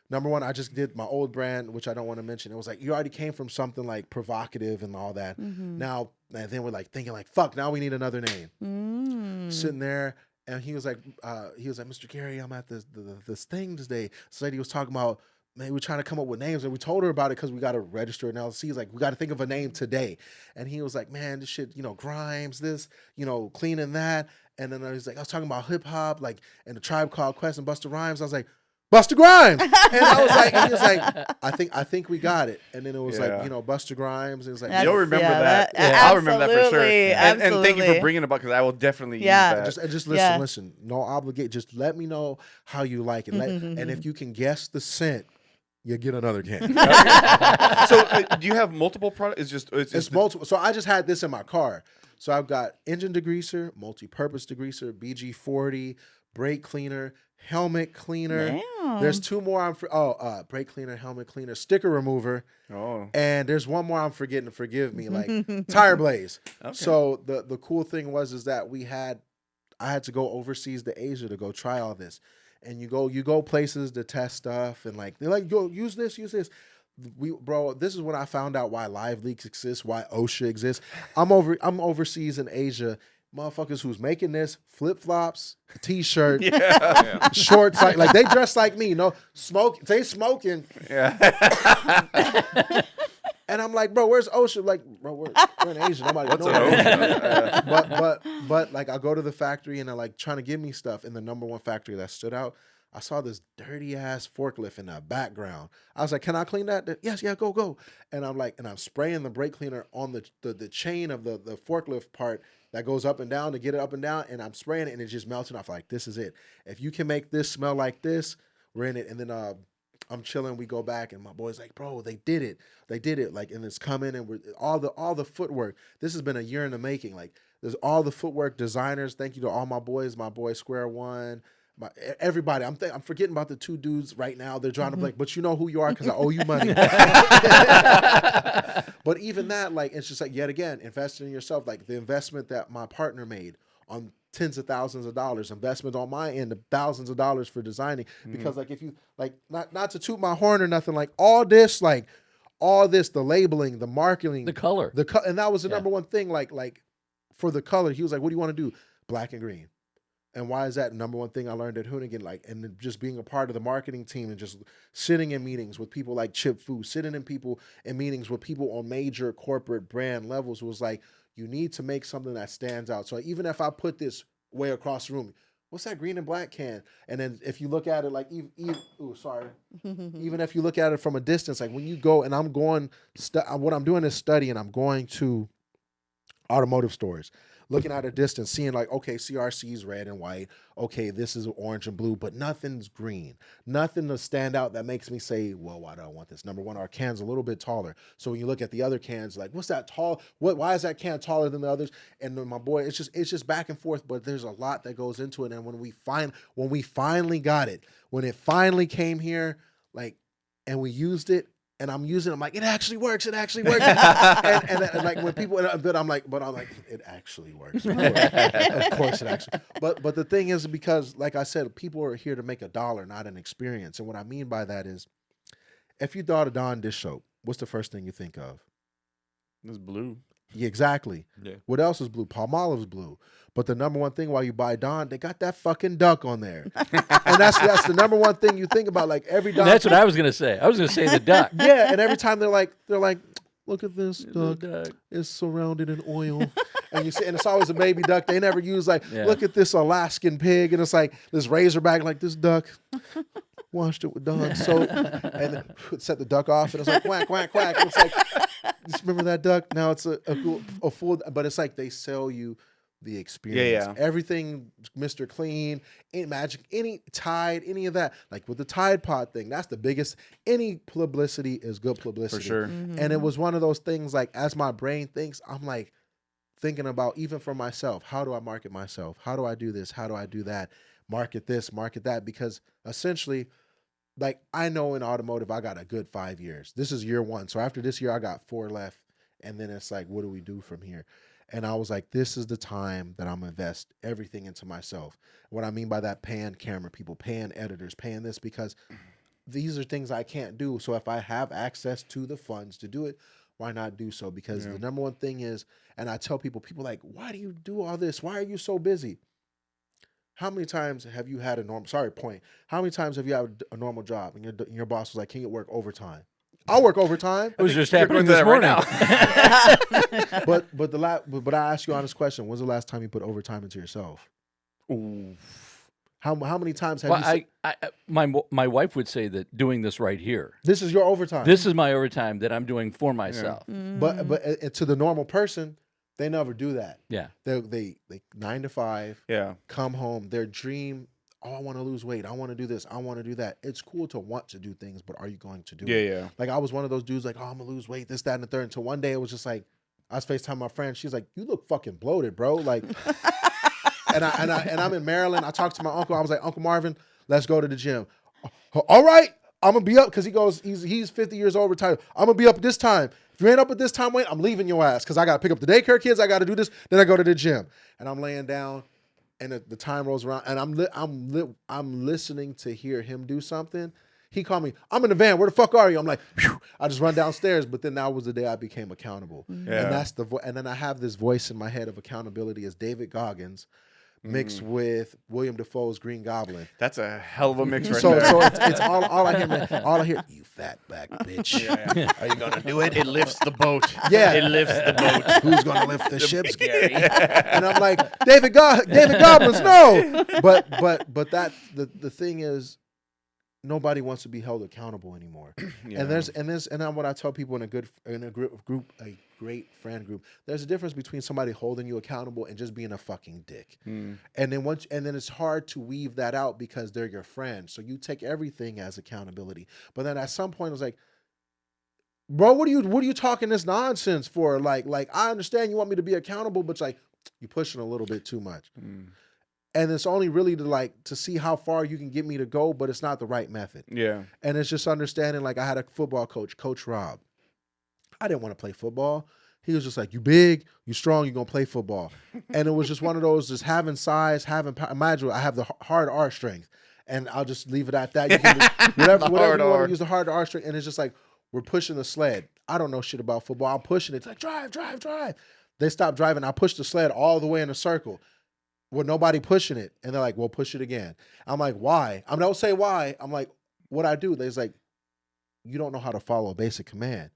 Number one, I just did my old brand, which I don't want to mention. It was like, you already came from something like provocative and all that. Now, and then we're like thinking like, fuck, now we need another name. Sitting there, and he was like, Mr. Gary, I'm at this thing today. This lady was talking about, man, we're trying to come up with names, and we told her about it because we got to register an LLC. He's like, we got to think of a name today. And he was like, man, this shit, Grimes, this, cleaning that. And then I was talking about hip hop, like, and the Tribe Called Quest and Busta Rhymes. I was like, Busta Grimes. And I was like, he was like, I think we got it. And then it was like, Busta Grimes. It was like, You'll remember that. Yeah. I'll remember that for sure. And thank you for Absolutely. bringing it up because I will definitely Yeah. use that. just Yeah. listen. No obligate. Just let me know how you like it. And if you can guess the scent, you get another can. So do you have multiple products? It's multiple. So I just had this in my car. So I've got engine degreaser, multi-purpose degreaser, BG40, brake cleaner, helmet cleaner. Damn. There's two more. Brake cleaner, helmet cleaner, sticker remover, and there's one more I'm forgetting. Forgive me, like tire blaze. Okay. So the cool thing is that I had to go overseas to Asia to go try all this, and you go places to test stuff, and like they're like, go use this. This is when I found out why live leaks exist, why OSHA exists. I'm overseas in Asia. Motherfuckers who's making this flip-flops, t-shirt, shorts, like they dress like me, they smoking. Yeah. And I'm like, bro, where's OSHA? Like, bro, we're in Asia. Nobody What's knows. an OSHA? But like I go to the factory and they're like trying to give me stuff. And the number one factory that stood out, I saw this dirty ass forklift in the background. I was like, can I clean that? Yes, yeah, go. And I'm like, and I'm spraying the brake cleaner on the chain of the forklift part that goes up and down to get it up and down. And I'm spraying it and it's just melting off. Like, this is it. If you can make this smell like this, we're in it. And then I'm chilling. We go back and my boy's like, bro, they did it. Like, and it's coming and we're all the footwork. This has been a year in the making. Like, there's all the footwork designers. Thank you to all my boys, my boy Square One, everybody. I'm forgetting about the two dudes right now. They're drawing a blank, but you know who you are because I owe you money. But even that, like, it's just like, yet again, investing in yourself. Like the investment that my partner made on tens of thousands of dollars, investment on my end of thousands of dollars for designing. Because like, if you like, not to toot my horn or nothing, like all this, the labeling, the marketing, The color. and that was the number one thing. Like for the color, he was like, what do you want to do? Black and green. And why is that? Number one thing I learned at Hoonigan, like, and just being a part of the marketing team and just sitting in meetings with people like Chip Fu, sitting in meetings with people on major corporate brand levels was like, you need to make something that stands out. So even if I put this way across the room, what's that green and black can? And then if you look at it like, even if you look at it from a distance, like when you go, and I'm going, what I'm doing is studying, I'm going to automotive stores, looking at a distance, seeing like, okay, CRC is red and white. Okay, this is orange and blue, but nothing's green. Nothing to stand out that makes me say, well, why do I want this? Number one, our can's a little bit taller. So when you look at the other cans, like, what's that tall? Why is that can taller than the others? And then my boy, it's just back and forth, but there's a lot that goes into it. And when we finally got it, when it finally came here, like, and we used it, and I'm using it, I'm like, it actually works. And like when people, but I'm like, it actually works. Of course it actually. But the thing is, because like I said, people are here to make $1, not an experience. And what I mean by that is, if you thought of Dawn dish soap, what's the first thing you think of? It's blue. Yeah, exactly. Yeah. What else is blue? Palmolive's blue. But the number one thing while you buy Dawn, they got that fucking duck on there. And that's the number one thing you think about. Like every Dawn. That's what I was going to say. I was going to say the duck. Yeah, and every time they're like, look at this duck. It's surrounded in oil. And you see, and it's always a baby duck. They never use look at this Alaskan pig, and it's like this razorback, like this duck. Washed it with Dawn soap, and then set the duck off, and it's like quack, quack, quack. And it's like, just remember that duck? Now it's a full, but it's like they sell you the experience. Yeah. Everything, Mr. Clean, any Magic, any Tide, any of that. Like with the Tide Pod thing, that's the biggest. Any publicity is good publicity. For sure. And it was one of those things, like, as my brain thinks, I'm like thinking about, even for myself, how do I market myself? How do I do this? How do I do that? market this, market that, because essentially, like, I know in automotive, I got a good 5 years. This is year 1. So after this year, I got 4 left. And then it's like, what do we do from here? And I was like, this is the time that I'm invest everything into myself. What I mean by that, paying camera people, paying editors, paying this, because these are things I can't do. So if I have access to the funds to do it, why not do so? Because the number one thing is, and I tell people like, why do you do all this? Why are you so busy? How many times have you had a normal, how many times have you had a normal job and your boss was like, can you work overtime? I'll work overtime. It was just happening this morning. But I ask you an honest question. When's the last time you put overtime into yourself? Ooh. How many times have you my wife would say that doing this right here. This is your overtime. This is my overtime that I'm doing for myself. But to the normal person, they never do that. Yeah. They 9 to 5. Yeah. Come home. Their dream. Oh, I want to lose weight. I want to do this. I want to do that. It's cool to want to do things, but are you going to do it? Yeah. Like, I was one of those dudes like, oh, I'm gonna lose weight, this, that, and the third. Until one day it was just like, I was FaceTiming my friend. She's like, you look fucking bloated, bro. Like, and I'm in Maryland. I talked to my uncle. I was like, Uncle Marvin, let's go to the gym. All right, I'm gonna be up, because he goes, he's 50 years old, retired. I'm gonna be up at this time. If you ain't up at this time, wait, I'm leaving your ass, because I gotta pick up the daycare kids. I gotta do this. Then I go to the gym, and I'm laying down. And the time rolls around, and I'm listening to hear him do something. He called me. I'm in the van. Where the fuck are you? I'm like, phew. I just run downstairs. But then that was the day I became accountable. Yeah. And that's and then I have this voice in my head of accountability as David Goggins mixed with William Dafoe's Green Goblin. That's a hell of a mix right So there. it's all I hear. Man, all I hear, you fat back bitch. Yeah. Are you gonna do it? It lifts the boat. Yeah. It lifts the boat. Who's gonna lift the ships, Gary? And I'm like, David Goblins, no. But that the thing is, nobody wants to be held accountable anymore. Yeah. And what I tell people in a great friend group, there's a difference between somebody holding you accountable and just being a fucking dick. And then it's hard to weave that out because they're your friend. So you take everything as accountability. But then at some point it was like, bro, what are you talking this nonsense for? Like I understand you want me to be accountable, but it's like you're pushing a little bit too much. And it's only really to see how far you can get me to go, but it's not the right method. Yeah. And it's just understanding, like, I had a football coach, Coach Rob. I didn't want to play football. He was just like, you big, you strong, you're going to play football. And it was just one of those, just having size, having power. Imagine I have the hard R strength, and I'll just leave it at that. You can just, whatever you want to use the hard R strength. And it's just like, we're pushing the sled. I don't know shit about football. I'm pushing it. It's like, drive. They stop driving. I push the sled all the way in a circle. With nobody pushing it. And they're like, well, push it again. I'm like, why? I don't say why. I'm like, what I do? They're like, you don't know how to follow a basic command.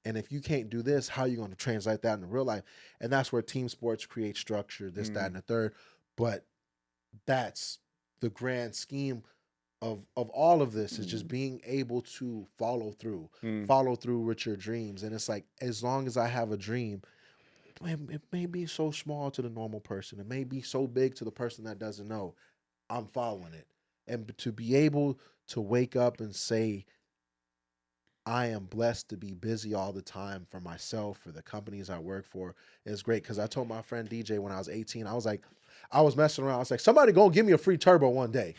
And if you can't do this, how are you going to translate that into real life? And that's where team sports create structure, this, that, and the third. But that's the grand scheme of all of this, is just being able to follow through with your dreams. And it's like, as long as I have a dream, it may be so small to the normal person. It may be so big to the person that doesn't know. I'm following it. And to be able to wake up and say, I am blessed to be busy all the time for myself, for the companies I work for, is great. Because I told my friend DJ when I was 18, I was messing around. I was like, somebody gonna give me a free turbo one day.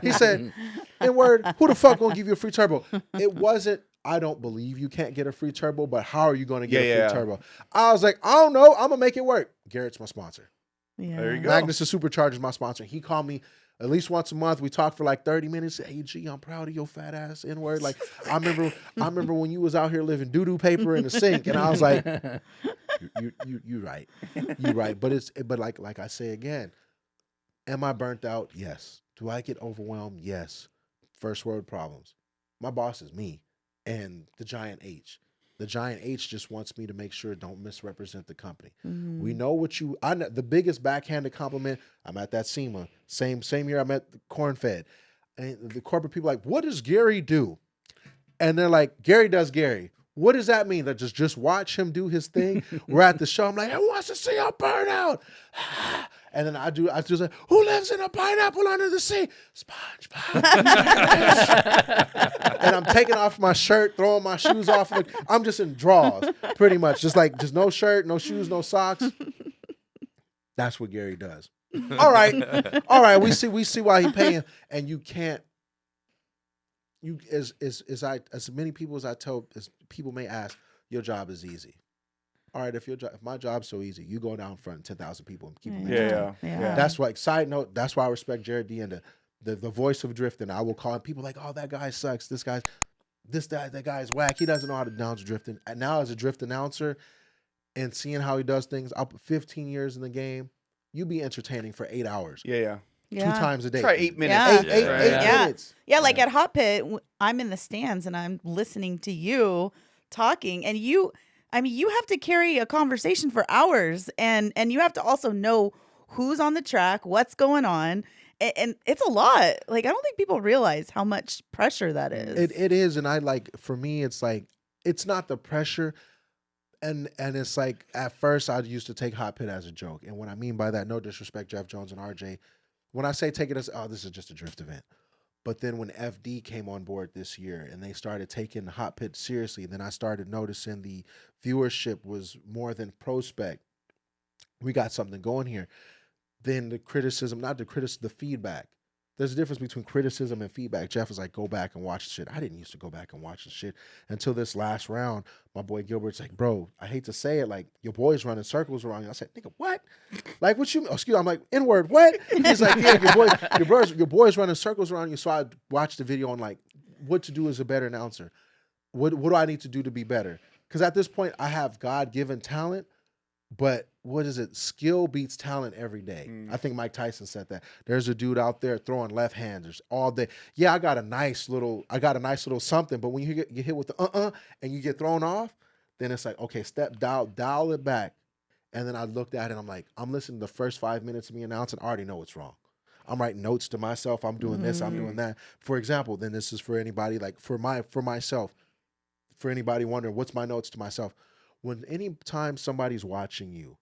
He said, N-word, who the fuck gonna give you a free turbo? It wasn't, I don't believe you can't get a free turbo, but how are you going to get a free turbo? I was like, I don't know. I'm going to make it work. Garrett's my sponsor. Yeah. There you go. Magnus the Supercharger is my sponsor. He called me at least once a month. We talked for like 30 minutes. Hey, G, I'm proud of your fat ass N-word. Like, I remember when you was out here living doo-doo paper in the sink, and I was like, you right. You right. But like I say again, am I burnt out? Yes. Do I get overwhelmed? Yes. First world problems. My boss is me. And the giant H. The giant H just wants me to make sure don't misrepresent the company. We know what the biggest backhanded compliment, I'm at that SEMA. Same year I'm at the Corn Fed. And the corporate people are like, what does Gary do? And they're like, Gary does Gary. What does that mean? That just watch him do his thing? We're at the show. I'm like, who wants to see a burnout? And then I just like, who lives in a pineapple under the sea? SpongeBob. And I'm taking off my shirt, throwing my shoes off. I'm just in drawers, pretty much. Just no shirt, no shoes, no socks. That's what Gary does. All right. We see why he paying, and you can't. You as many people as I tell, as people may ask, your job is easy. All right, if my job's so easy, you go down front 10,000 people and keep them. Yeah. That's why. Side note, that's why I respect Jared D and the voice of drifting. I will call him. People like, oh, that guy sucks. That guy's whack. He doesn't know how to announce drifting. And now as a drift announcer, and seeing how he does things, I'll put 15 years in the game. You be entertaining for 8 hours. Yeah. 2 times a day. Try 8 minutes. Yeah. Eight minutes. Yeah, like at Hot Pit, I'm in the stands and I'm listening to you talking, and you have to carry a conversation for hours, and you have to also know who's on the track, what's going on, and it's a lot. Like, I don't think people realize how much pressure that is. It is, and for me, it's like, it's not the pressure, and it's like, at first I used to take Hot Pit as a joke, and what I mean by that, no disrespect, Jeff Jones and RJ, when I say take it as, this is just a drift event. But then when FD came on board this year and they started taking the Hot Pit seriously, then I started noticing the viewership was more than prospect. We got something going here. Then the criticism, the feedback. There's a difference between criticism and feedback. Jeff was like, go back and watch the shit. I didn't used to go back and watch the shit until this last round. My boy Gilbert's like, bro, I hate to say it, like, your boy's running circles around you. I said, nigga, what? Like, what you, excuse me, I'm like, N-word, what? He's like, yeah, your boy's running circles around you. So I watched the video on, like, what to do as a better announcer. What do I need to do to be better? Because at this point, I have God-given talent, but what is it? Skill beats talent every day. I think Mike Tyson said that. There's a dude out there throwing left-handers all day. Yeah, I got a nice little something, but when you get hit with the and you get thrown off, then it's like, okay, dial it back. And then I looked at it and I'm like, I'm listening to the first 5 minutes of me announcing, I already know what's wrong. I'm writing notes to myself. I'm doing this, I'm doing that. For example, then this is for anybody, like for myself, for anybody wondering, what's my notes to myself? When any time somebody's watching you,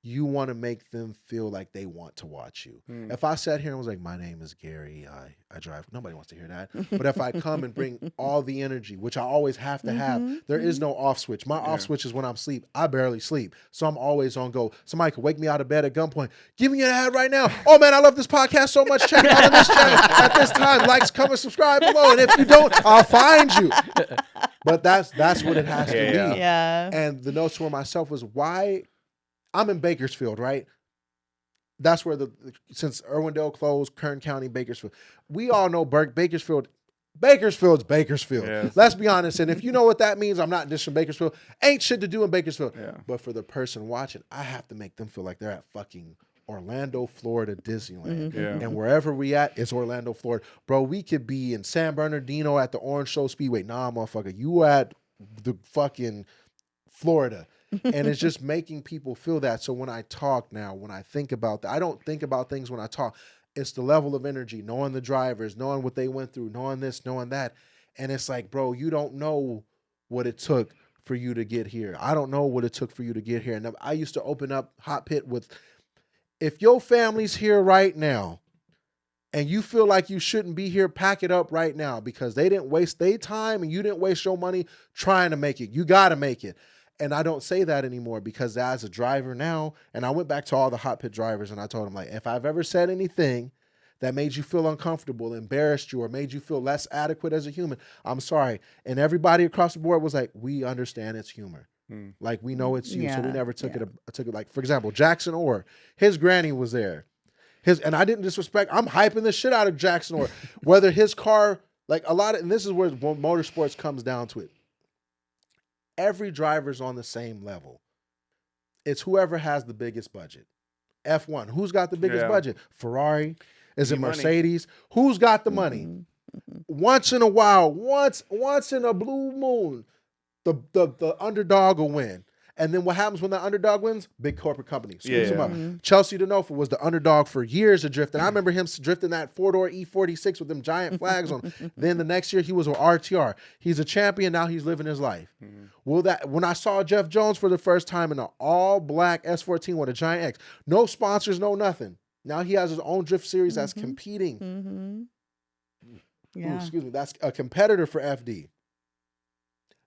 you want to make them feel like they want to watch you. If I sat here and was like, my name is Gary, I drive, nobody wants to hear that. But if I come and bring all the energy, which I always have to have, there is no off switch. My off switch is when I'm asleep. I barely sleep. So I'm always on go. Somebody could wake me out of bed at gunpoint. Give me an ad right now. Oh man, I love this podcast so much. Check it out on this channel at this time. Likes, comment, subscribe below. And if you don't, I'll find you. But that's what it has to be. Yeah. And the notes for myself was, why I'm in Bakersfield, right? That's where since Irwindale closed, Kern County, Bakersfield. We all know Bakersfield's Bakersfield. Yes. Let's be honest. And if you know what that means, I'm not dissing Bakersfield. Ain't shit to do in Bakersfield. Yeah. But for the person watching, I have to make them feel like they're at fucking Orlando, Florida, Disneyland. And wherever we at, it's Orlando, Florida. Bro, we could be in San Bernardino at the Orange Show Speedway. Nah, motherfucker, you at the fucking Florida. And it's just making people feel that. So when I talk now, when I think about that, I don't think about things when I talk. It's the level of energy, knowing the drivers, knowing what they went through, knowing this, knowing that. And it's like, bro, you don't know what it took for you to get here. I don't know what it took for you to get here. And I used to open up Hot Pit with, if your family's here right now and you feel like you shouldn't be here, pack it up right now, because they didn't waste their time and you didn't waste your money trying to make it. You got to make it. And I don't say that anymore, because as a driver now, and I went back to all the Hot Pit drivers and I told them, like, if I've ever said anything that made you feel uncomfortable, embarrassed you, or made you feel less adequate as a human, I'm sorry. And everybody across the board was like, we understand it's humor. Like, we know it's you. So we never took it. Like, for example, Jackson Orr, his granny was there. And I didn't disrespect, I'm hyping the shit out of Jackson Orr. Whether his car, like and this is where motorsports comes down to it. Every driver's on the same level. It's whoever has the biggest budget. F1, who's got the biggest budget? Ferrari? Is it Mercedes? Who's got the money? Once in a while, once in a blue moon, the underdog will win. And then what happens when the underdog wins? Big corporate company screws him up. Chelsea DeNofa was the underdog for years of drifting. I remember him drifting that 4-door E46 with them giant flags on. Then the next year he was with RTR. He's a champion. Now he's living his life. When I saw Jeff Jones for the first time in an all-black S14 with a giant X, no sponsors, no nothing. Now he has his own drift series that's competing. Ooh, excuse me. That's a competitor for FD.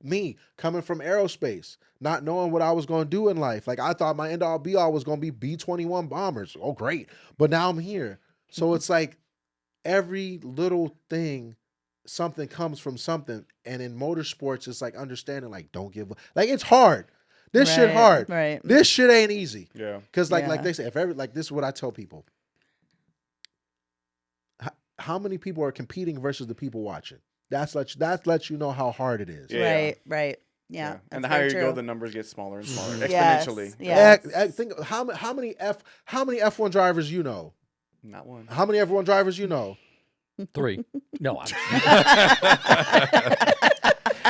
Me coming from aerospace, not knowing what I was going to do in life. Like I thought my end all be all was going to be B-21 bombers. Oh, great. But now I'm here. So it's like every little thing, something comes from something. And in motorsports, it's like understanding, like, don't give up. Like, it's hard. This shit hard. Right. This shit ain't easy. Yeah. Because like they say, this is what I tell people. How many people are competing versus the people watching? That lets you know how hard it is. Yeah. Right. Yeah. And the that's higher you very go, true. the numbers get smaller and smaller Yes, exponentially. yes. Think how many F1 drivers you know? Not one. How many F1 drivers you know? 3. No, I'm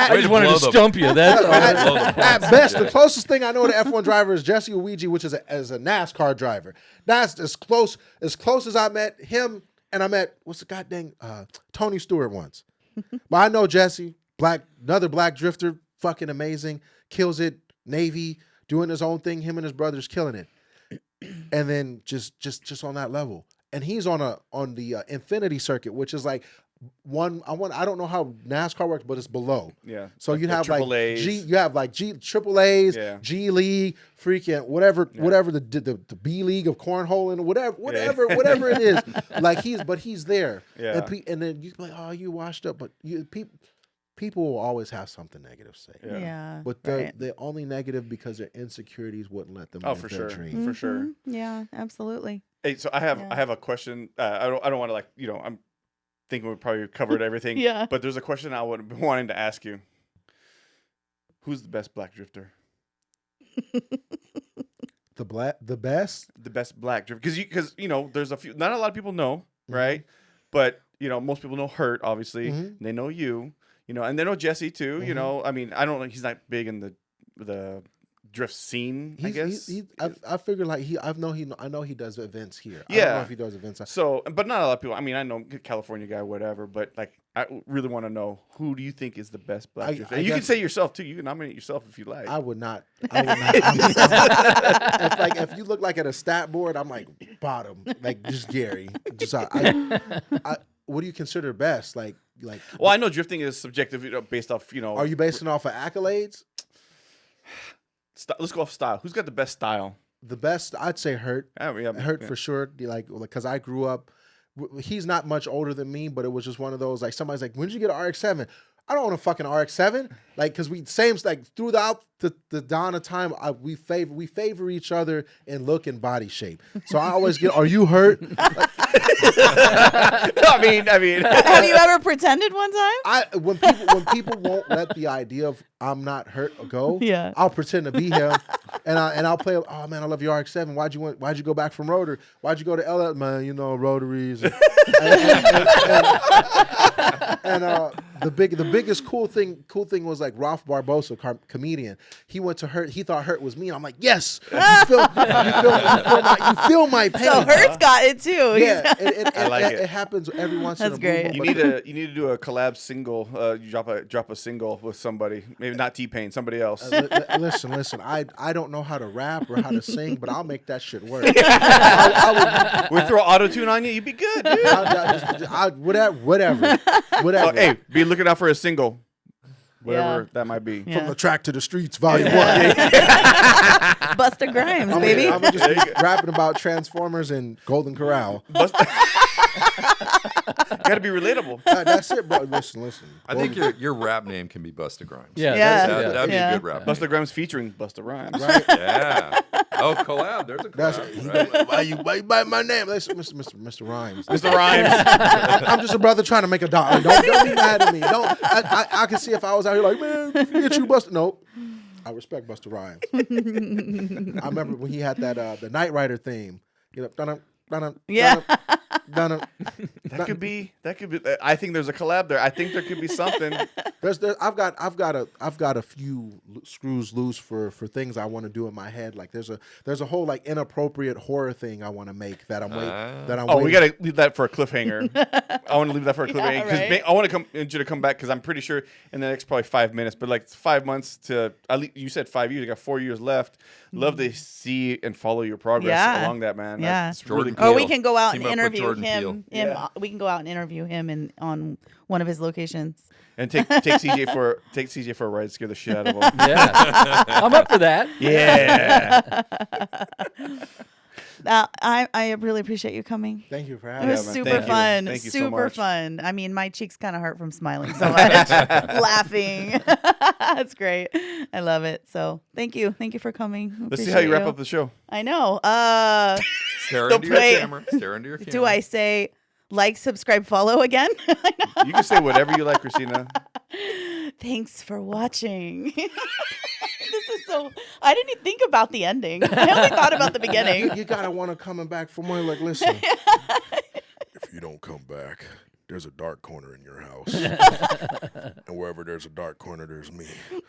Way I just to wanted blow to the- stump you. That's all. At best, the closest thing I know to F1 driver is Jesse Ouija, which is a NASCAR driver. That's as close as I met him, and I met what's the goddamn Tony Stewart once. But I know Jesse, another black drifter, fucking amazing, kills it, Navy, doing his own thing. Him and his brothers killing it, and then just on that level. And he's on the Infinity circuit, which is like I don't know how NASCAR works, but it's below. Yeah. So you have like AAAs. Triple A's, Yeah. G League, freaking whatever the B League of cornholing, whatever it is. Like he's there. Yeah. And then you like, oh, you washed up, but people will always have something negative to say. Yeah. Yeah. But they're only negative because their insecurities wouldn't let them live for their sure. dream. For sure. Mhm. Yeah, absolutely. Hey, so I have a question. I don't want to I'm thinking we probably covered everything. Yeah. But there's a question I would be wanting to ask you. Who's the best black drifter? The best? The best black drifter? Because there's a few. Not a lot of people know, right? But most people know Hurt, obviously. Mhm. They know you, and they know Jesse too. I mean, I don't know. He's not big in the drift scene, I guess. I figure like I know he does events here. I Yeah. don't know if he does events. So, but not a lot of people. I mean, I know California guy, whatever. But like, I really want to know, who do you think is the best black drifter? And you can say yourself too. You can nominate yourself if you like. I would not. If you look like at a stat board, I'm like bottom, like just Gary. Just what do you consider best? Like. Well, I know drifting is subjective, based off, Are you basing it off of accolades? Let's go off style. Who's got the best style? The best, I'd say Hurt. Hurt for sure. Like, because I grew up. He's not much older than me, but it was just one of those. Like, somebody's like, "When did you get an RX-7?" I don't want a fucking RX-7. Like, because throughout the dawn of time, we favor each other in look and body shape. So I always get, "Are you Hurt?" I mean, Have you ever pretended one time? When people won't let the idea of I'm not hurt go, Yeah. I'll pretend to be him, and I'll play. Oh man, I love your RX-7. Why'd you go back from rotor? Why'd you go to LL? Man, rotaries. And the biggest cool thing was like Ralph Barbosa, comedian. He went to Hurt. He thought Hurt was me. And I'm like, yes, you feel my pain. So Hurt's got it too. Yeah, I like it happens every once in a That's blue great. moon, you but need to do a collab single. You drop a single with somebody. Maybe not T-Pain, somebody else. Listen. I don't know how to rap or how to sing, but I'll make that shit work. We throw auto-tune on you, you'd be good, dude. Whatever. Oh, hey, be looking out for a single, whatever that might be. Yeah. From the track to the streets, volume 1. Busta Grimes, baby. I'm just rapping about Transformers and Golden Corral. Gotta be relatable. That's it, bro. Listen. I think your rap name can be Busta Grimes. Yeah. Yeah. That'd be a good rap. Busta Grimes featuring Busta Rhymes. Right? Yeah. Oh, collab. There's a That's collab. Right? why you bite my name? Listen, Mr. Rhymes. Mr. Rhymes. I'm just a brother trying to make a dollar. Don't be mad at me. I can see if I was out here like, man, forget you, Busta. Nope. I respect Busta Rhymes. I remember when he had that the Knight Rider theme. Yeah. That could be. I think there's a collab there. I think there could be something. I've got a few screws loose for things I want to do in my head. Like there's a whole like inappropriate horror thing I want to make that I'm waiting. We gotta leave that for a cliffhanger. I want to leave that for a cliffhanger because right. I want you to come back because I'm pretty sure in the next probably 5 minutes, but like 5 months to at least, you said 5 years. You got 4 years left. Love to see and follow your progress along that, man. Yeah. That's really Or cool. we can go out Team and up with interview Jordan Jordan him. We can go out and interview him on one of his locations. And take CJ for a ride, scare the shit out of him. Yeah, I'm up for that. Yeah. I really appreciate you coming. Thank you for It having was me. man. super Thank you. fun. Thank you so Super much. fun. I mean, my cheeks kind of hurt from smiling so much, laughing. That's great. I love it. So thank you. Thank you for coming. Let's see how you wrap up the show. I know. Stare into your wait. camera. Stare into your camera. Do I say like, subscribe, follow again? You can say whatever you like, Christina. Thanks for watching. This is so. I didn't even think about the ending. I only thought about the beginning. You gotta want to coming back for more. Like, listen, if you don't come back, there's a dark corner in your house, and wherever there's a dark corner, there's me.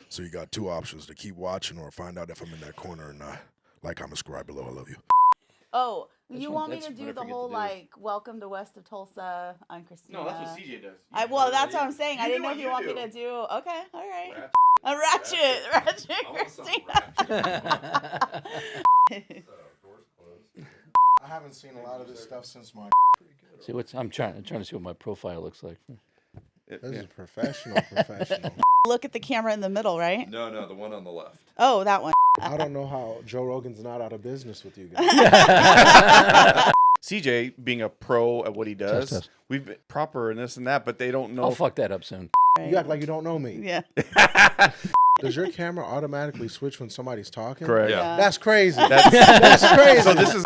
So you got two options: to keep watching or find out if I'm in that corner or not. Like, comment, subscribe below. I love you. Oh, That's you what- want me that's to what do I the forget whole to do. like welcome to West of Tulsa? I'm Christina. CJ does. Well, that's what I'm saying. I You didn't do know what if you you want me do. to do. Okay, all right. Ratchet. A ratchet, Christina. I haven't seen a lot of this stuff since my. See I'm trying to see what my profile looks like. This is professional. Look at the camera in the middle, right? No, the one on the left. Oh, that one. I don't know how Joe Rogan's not out of business with you guys. CJ, being a pro at what he does, Test. we've been proper and this and that, but they don't know. I'll fuck that up soon. You act like you don't know me. Yeah. Does your camera automatically switch when somebody's talking? Correct. Yeah. That's crazy. That's That's crazy. So this is